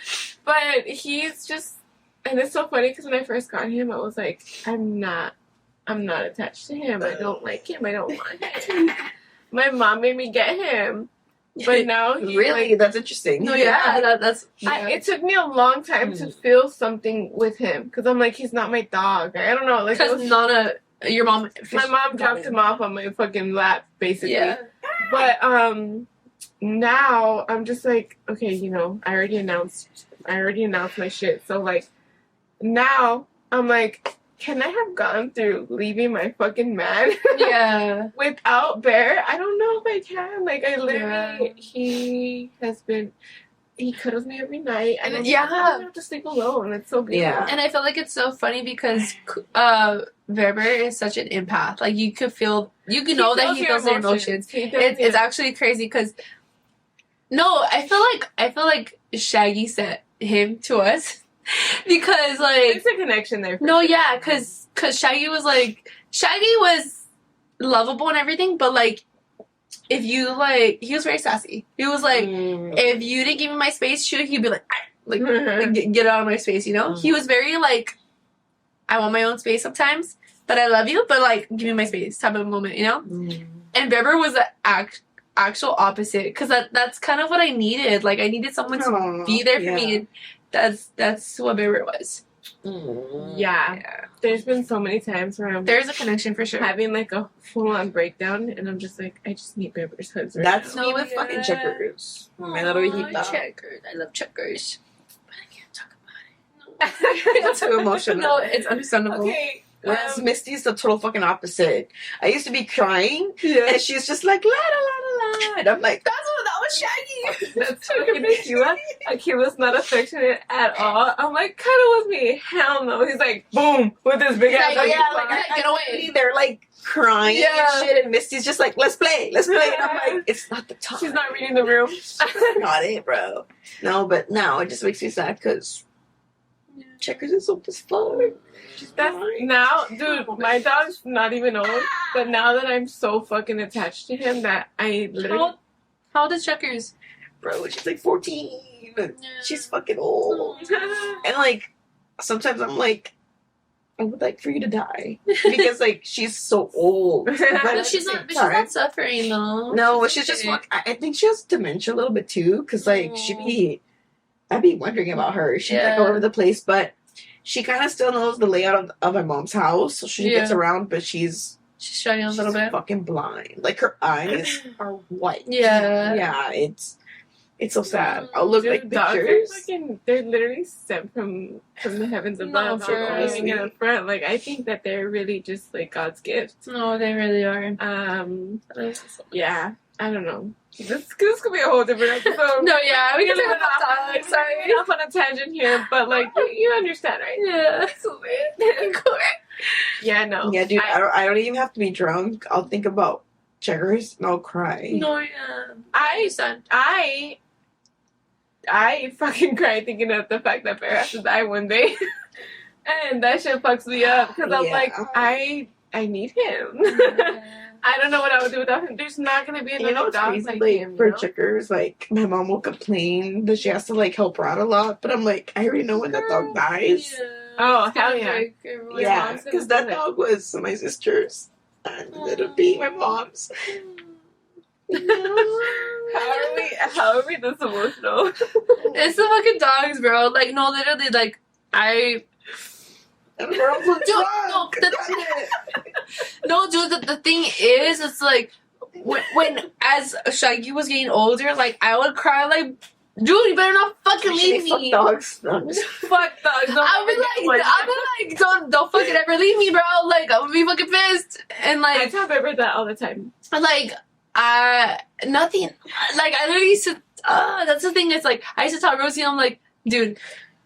But he's just, and it's so funny because when I first got him, I was like, I'm not attached to him. I don't like him. I don't want him. My mom made me get him, but now he's Really, like, that's interesting. no, yeah, that's it took me a long time to feel something with him because I'm like, he's not my dog. I don't know, like it because was, your mom. my mom dropped him off on my fucking lap, basically. Yeah. But now I'm just like, okay, you know, I already announced my shit. So like now I'm like, can I have gone through leaving my fucking man Yeah. without Bear? I don't know if I can. Like I literally Yeah. he cuddles me every night. I don't have to sleep alone. It's so beautiful. Yeah. And I feel like it's so funny because Weber is such an empath. Like you could know that he feels their emotions. It's actually crazy because I feel like Shaggy sent him to us because like There's a connection there. no, yeah, because Shaggy was lovable and everything, but like if you like he was very sassy. He was like if you didn't give me my space, he'd be like get out of my space, you know? He was very like I want my own space sometimes, but I love you, but like give me my space type of moment, you know? And Weber was the actual opposite because that's kind of what I needed. Like I needed someone to be there for me, and that's what Weber was. Yeah. There's been so many times where I'm There's a connection for sure. having like a full-on breakdown, and I'm just like, I just need Bear's hugs right That's now. me with fucking checkers. My little hijita. checkers. I love checkers. But I can't talk It's too emotional. No, it's understandable. Okay. Whereas Misty's the total fucking opposite. I used to be crying, Yeah. and she's just like la la la la la, and I'm like, That's what that was Shaggy. That's fucking Akila. Akila's not affectionate at all. I'm like, cuddle with me. Hell no. He's like, boom, with his big ass. Like, yeah, like, like, get away. they're like crying Yeah. and shit, and Misty's just like, let's play. And I'm like, it's not the time. she's not reading the room. Not it, bro. No, but now it just makes me sad because checkers is so as fuck. That's now, dude. My dog's not even old, but now that I'm so fucking attached to him, that I literally. How old is Checkers? Bro, she's like 14. She's fucking old. And like, sometimes I'm like, I would like for you to die because like she's so old. But But at she's the not. same But she's not time- suffering though. No, She's she's just. okay. I think she has dementia a little bit too, because like I'd be wondering about her. She's like Yeah. all over the place, but she kind of still knows the layout of my mom's house, so she Yeah. gets around. But she's She's struggling a little bit. fucking blind. Like her eyes are white. Yeah. yeah. It's so sad. I'll Mm, look Dude, like dogs are pictures. fucking. They're literally sent from the heavens above. No, for for living in real. the front. Like I think that they're really just like God's gift. No, they really are. Yeah. I don't know. This could be a whole different episode. No, yeah, we can We're talk about off, dogs. Sorry. we're off on a tangent here, but like you understand, right? Yeah. Yeah, no. Yeah, dude. I don't even have to be drunk. I'll think about checkers and I'll cry. No, yeah. I understand. I fucking cry thinking of the fact that Bear has to die one day, and that shit fucks me up because I'm Yeah. like I need him. I don't know what I would do without him. There's not gonna be another You know what's dog crazy? like Like him. for You know? checkers, like my mom will complain that she has to like help her out a lot, but I'm like, I already know when that dog dies. Oh hell yeah! Yeah, mom's gonna because do that that. dog was my sister's, and it'll be my mom's. How are we this emotional? It's the fucking dogs, bro. Like, no, literally, like, I. And we're all Dude, no, no, dude, the thing is, it's like, when as Shaggy was getting older, like, I would cry, like, dude, you better not fucking leave me. Fuck dogs. No, I'm just- Fuck dogs. Don't I'll be ever get one. like, don't fucking ever leave me, bro. Like, I'm gonna be fucking pissed. And I like, tell Bear that all the time. like, nothing. Like, I literally used to. That's the thing. It's like I used to tell Rosie, I'm like, dude,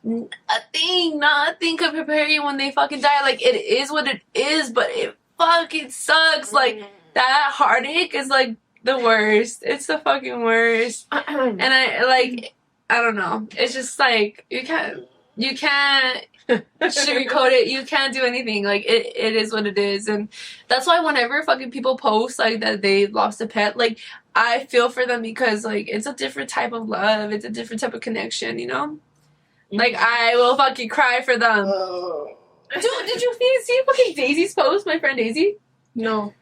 nothing could prepare you when they fucking die. Like, it is what it is, but it fucking sucks. Like, that heartache is like the worst. It's the fucking worst. And I don't know. It's just like you can't sugarcoat it. You can't do anything. Like it is what it is. And that's why whenever fucking people post like that they lost a pet, like I feel for them because like it's a different type of love. It's a different type of connection, you know? Like I will fucking cry for them. Oh. Dude, did you see fucking Daisy's post? My friend Daisy? No.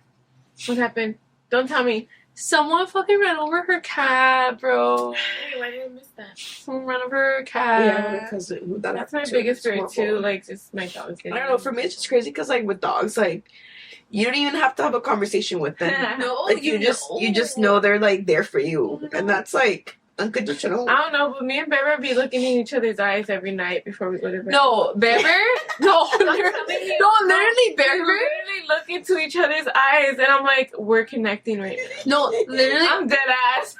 What happened? Don't tell me. Someone fucking ran over her cat, bro. Wait, why did I miss that? Someone ran over her cat. Yeah, because That's my biggest fear too. Like just my dogs. I don't know. For me, it's just crazy because like with dogs, like you don't even have to have a conversation with them. No, Like you just know they're like there for you, and that's like unconditional. I don't know, but me and Bear be looking in each other's eyes every night before we go to bed. No, Bear. No, literally, We Bear. literally look into each other's eyes, and I'm like, we're connecting right now. No, literally. I'm dead ass.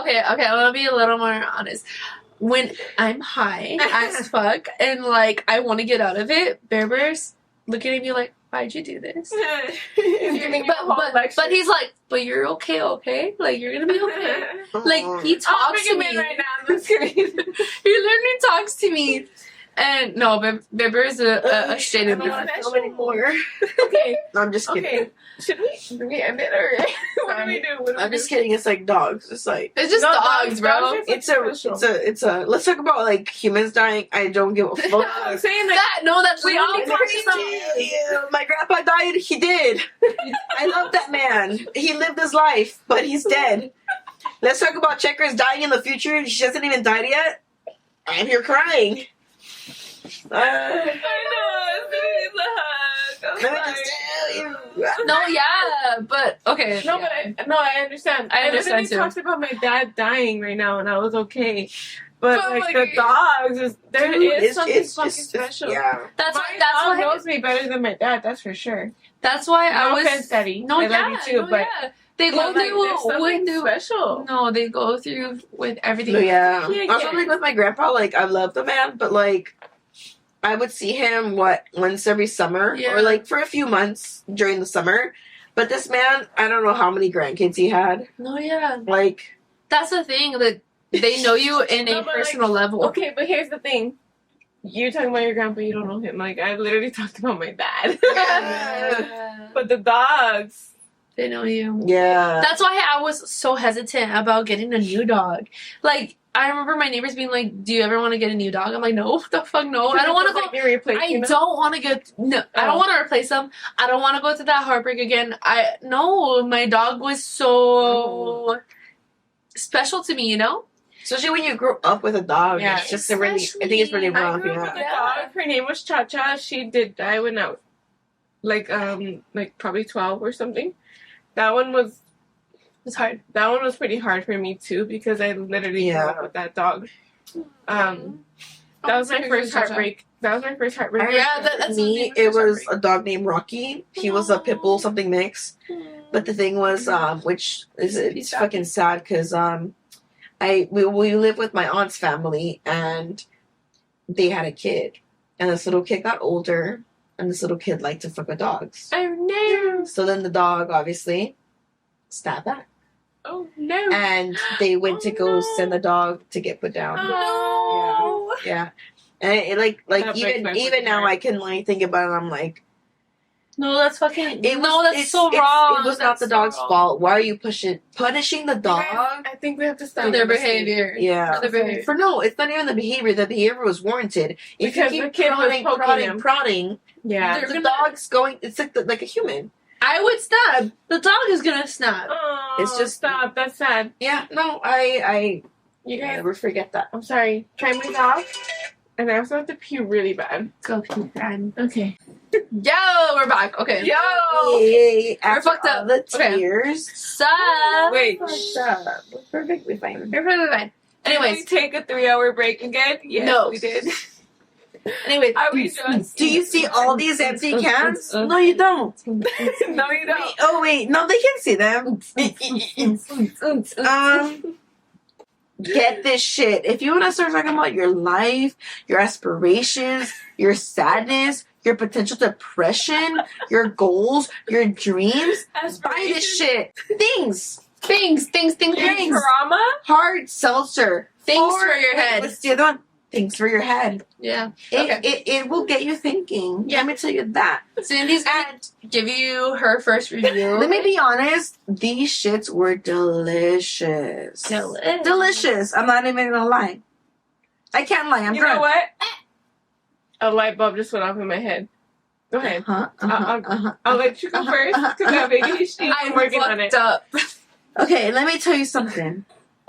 Okay, I'm gonna be a little more honest. When I'm high as fuck and like I want to get out of it, Bear's looking at me like, "Why'd you do this?" But he's like, "But you're okay? Like you're gonna be okay." Like he talks to me. right now. I'm just kidding. He literally talks to me. And no, Bear is a shade of I don't want different. to film anymore. Okay, No, I'm just kidding. okay. Do we end it or what do we do? What do I'm we just do? kidding. It's like dogs. It's like It's just No, dogs, bro. dogs are- it's a. Let's talk about like humans dying. I don't give a fuck. I'm saying like That's We all literally talk crazy. about- My grandpa died. He did. I love that man. He lived his life, but he's dead. Let's talk about Checkers dying in the future. She hasn't even died yet. I'm here crying. I know. It's a hug. I'm Let me sorry. just tell you. No, yeah, but okay. No, yeah. but I understand. I understand, literally too. talked about my dad dying right now, and I was okay. But Oh like my the dogs, there Dude, is something it's fucking just special. yeah. That's My why. That's dog why. knows me better than my dad. That's for sure. That's why I No was. offense, Daddy. No, I yeah, love you too, no, but yeah. They go but, like, through there's something with special. No, they go through with everything. No, yeah. Yeah, Also, yeah. like with my grandpa, like I love the man, but like I would see him once every summer Yeah. or like for a few months during the summer. But this man, I don't know how many grandkids he had. No, yeah. Like, That's the thing that they know you in No, a but, personal level. Okay, but here's the thing. You're talking about your grandpa, you don't know him. Like, I literally talked about my dad. Yeah. But the dogs. They know you. yeah. That's why I was so hesitant about getting a new dog. Like, I remember my neighbors being like, "Do you ever want to get a new dog?" I'm like, "No, the fuck no. I don't want to go. Like, you're replacing I them. don't want to get no. I don't Oh. want to replace them. I don't want to go through that heartbreak again. My dog was so special to me, you know. Especially when you grow up with a dog. Yeah. It's just a really, I think it's really I rough, grew up with yeah. a dog. Her name was Cha Cha. She did die when I was like probably 12 or something. That one was hard. That one was pretty hard for me too because I literally grew up with that dog. That was my first heartbreak. That was my first heartbreak. That's me, the it was first a dog named Rocky. He was a pit bull something mix. But the thing was, which is it's fucking sad because we live with my aunt's family and they had a kid, and this little kid got older, and this little kid liked to fuck with dogs. Oh no! So then the dog obviously stabbed back, Oh no! and they went to go send the dog to get put down. No! Yeah, and it, like That breaks my even fucking now heart. I can like think about it. I'm like. No, that's fucking. It's so wrong. It was not the dog's fault. Why are you punishing the dog? I think we have to stop For their this thing. behavior. Yeah. For their behavior. For no, it's not even the behavior. The behavior was warranted. If Because you the keep kid was poking him. prodding, Yeah. They're the gonna- dog's going. It's like a human. I would snap. The dog is gonna snap. Oh, It's just- stop. That's sad. Yeah. No, I You guys. never forget that. I'm sorry. Try me off. And I also have to pee really bad. Go pee, Dad. Okay. Yo, we're back. Okay. Yay! We're After fucked all up. the Okay. tears. Sup? Wait. Shut up. We're perfectly fine. You're perfectly fine. Did we Anyways, take a 3-hour break again? Yes, No. we did. anyways. Are we just? Do you see all these empty cans? No, you don't. No, you don't. Wait, oh wait, no, they can see them. Get this shit. If you want to start talking about your life, your aspirations, your sadness, your potential depression, your goals, your dreams, buy this shit. Things. Things. Trauma? Hard seltzer. Things for your head. What's the other one? Things for your head. Yeah. It will get you thinking. Yeah. Let me tell you that. Cindy's gonna give you her first review. Let me be honest. These shits were delicious. Delicious. I'm not even gonna lie. I can't lie. I'm You drunk. know what? A light bulb just went off in my head. Go ahead. I'll let you go first because I'm making a shit. I'm working on it. Up. Okay, let me tell you something.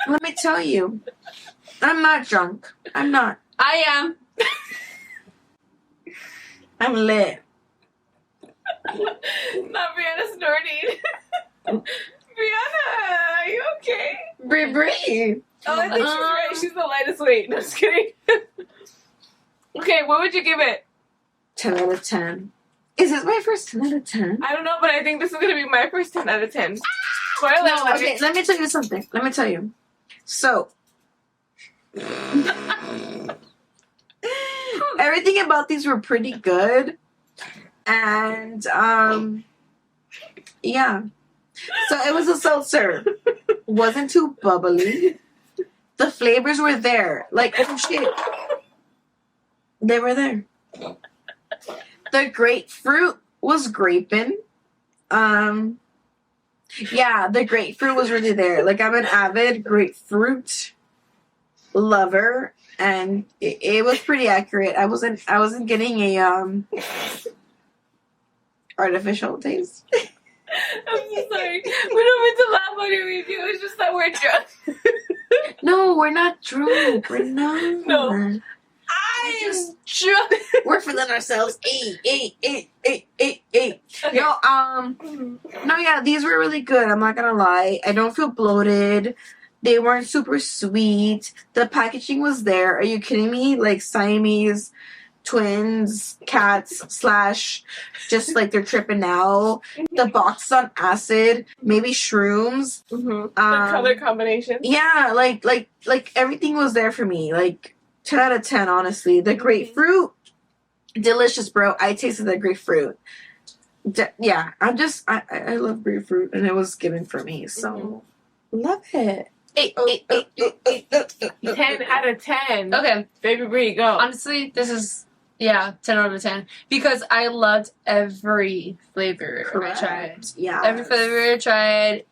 Let me tell you. I'm not drunk. I'm not. I am. I'm lit. Not Brianna snorting. Brianna, are you okay? Bree. Oh, I think she's right. She's the lightest weight. No, just kidding. Okay, what would you give it? 10 out of 10. Is this my first 10 out of 10? I don't know, but I think this is going to be my first 10 out of 10. Spoiler No, alert. okay, let me tell you something. Let me tell you. So, everything about these were pretty good. And, yeah. So, it was a seltzer. Wasn't too bubbly. The flavors were there. Like, oh shit. They were there. The grapefruit was graping. Yeah, the grapefruit was really there. Like, I'm an avid grapefruit lover, and it was pretty accurate. I wasn't getting a artificial taste. I'm so sorry. We don't mean to laugh on your review. It's just that we're drunk. No, we're not drunk. We're not. No. We're feeling ourselves. Eight. Okay. No, yeah, these were really good. I'm not gonna lie. I don't feel bloated. They weren't super sweet. The packaging was there. Are you kidding me? Like Siamese twins, cats / just like they're tripping out. The box on acid, maybe shrooms. The color combination. Yeah, like everything was there for me. Like 10 out of 10, honestly. The grapefruit, delicious, bro. I tasted the grapefruit. Yeah, I love grapefruit, and it was given for me, so love it. 10 out of 10. Okay. Baby Bree, go. Honestly, this is 10 out of 10 because I loved every flavor I tried. Yeah, Every flavor I tried.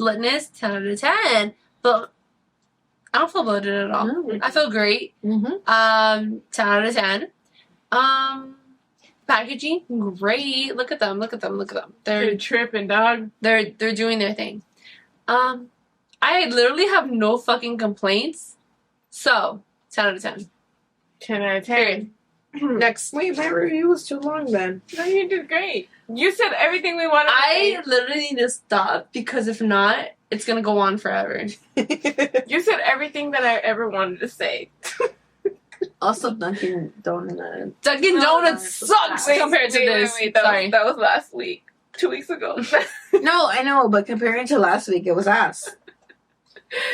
Litness 10 out of 10. But I don't feel bloated at all. No. I feel great. 10 out of 10. Packaging great. Look at them. They're tripping, dog. They're doing their thing. I literally have no fucking complaints. So 10 out of 10. 10 out of 10. Period. Next. Wait, my review was too long then. No, you did great. You said everything we wanted to I literally need to stop because if not, it's gonna go on forever. say. You said everything that I ever wanted to say. Also, Dunkin' Donuts. Dunkin' Donuts sucks compared to this. Sorry. That was last week. 2 weeks ago. No, I know, but comparing to last week, it was ass.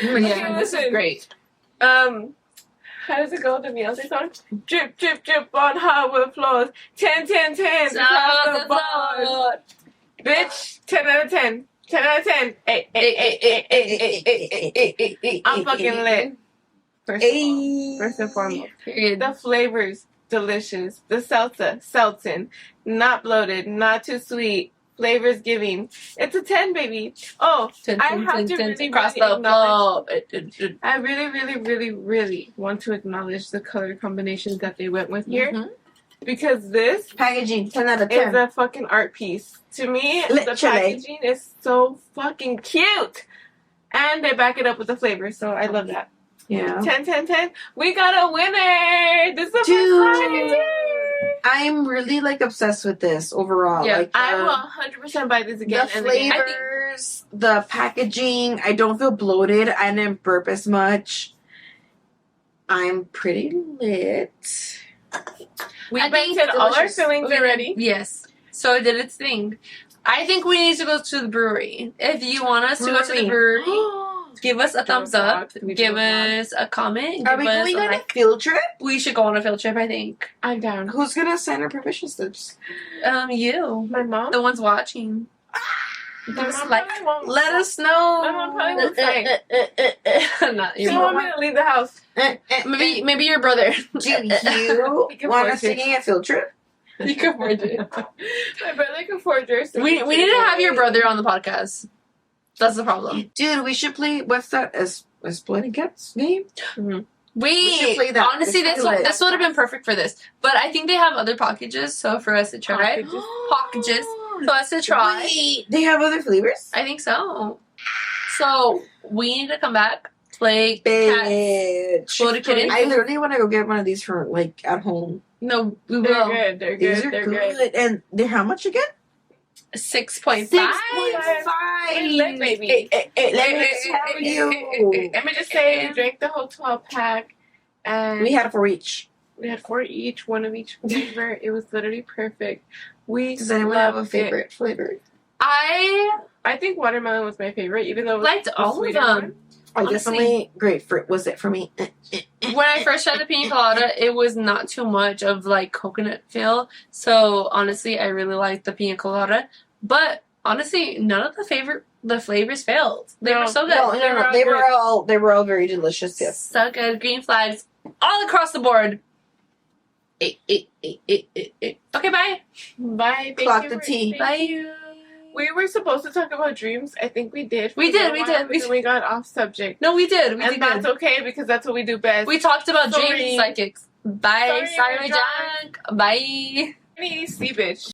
Yeah, this is listen. great. How does it go? The Beyonce song? Drip, drip, drip on hardwood floors. 10, 10, 10. Across the board. Bitch, 10 out of 10. 10 out of 10. Hey. I'm fucking lit. First and foremost. Period. The flavors, delicious. The salsa, Selton. Not bloated, not too sweet. Flavors giving. It's a 10, baby. Oh, I have to really, across really the floor. I really want to acknowledge the color combinations that they went with here. Because this Packaging, 10 out of is 10. a fucking art piece. To me, the Literally. packaging is so fucking cute. And they back it up with the flavor, so I love that. Yeah. 10, 10, 10. We got a winner! This is the Dude. first time I do. I'm really like obsessed with this overall. Yeah, like I will 100% buy this again the and again. flavors, the packaging. I don't feel bloated. I didn't burp as much. I'm pretty lit. We I think vented all our delicious. fillings already. Yes. So it did its thing. I think we need to go to the brewery. If you want us to go to the brewery, give us a thumbs up. Give us a comment. Are Give we us going a on a like. field trip? We should go on a field trip, I think. I'm down. Who's gonna sign our permission slips? You. My mom? The ones watching. My Just mom like- probably won't. Let us know. My mom probably won't say. Not She your want mom. me to leave the house. Maybe your brother. Do you He can want force us taking a field trip? You can afford it. My brother can forge yours. so We he need can to have go your away. brother on the podcast. That's the problem. Dude, we should play. What's that? Exploding Cats game? We should play that. Honestly, It's this lit. this would have been perfect for this. But I think they have other packages, so for us to try. Packages. For us to try. Wait, they have other flavors? I think so. So we need to come back, play cats. Bitch. Exploded Kittens. I literally want to go get one of these for like at home. No, we They're will. good. They're These good. are They're good. good. And they're how much again? 6.5. 6.5. Lit, baby. Let me tell you. Let me just say, we drank the whole 12 pack, and We had 4 each. we had 4 each, one of each flavor. It was literally perfect. We Does anyone have a loved favorite flavor? I I think watermelon was my favorite, even though it was liked the all of sweeter them. one. Honestly. Definitely grapefruit was it for me. When I first tried the pina colada, it was not too much of like coconut feel. So honestly, I really liked the pina colada. But honestly, none of the flavors failed. They were so good. No, They were all They were all very delicious. Yes. So good. Green flags all across the board. Okay, bye. Bye. Thank Clock you the for- tea. thank Bye. you. We were supposed to talk about dreams. I think we did. We for a did, little we while, did, but then we got off subject. No, we did. We And did that's good. okay because that's what we do best. We talked about Sorry. dreams and psychics. Bye. Sorry, Sorry, we're Jack. Bye. See, bitch.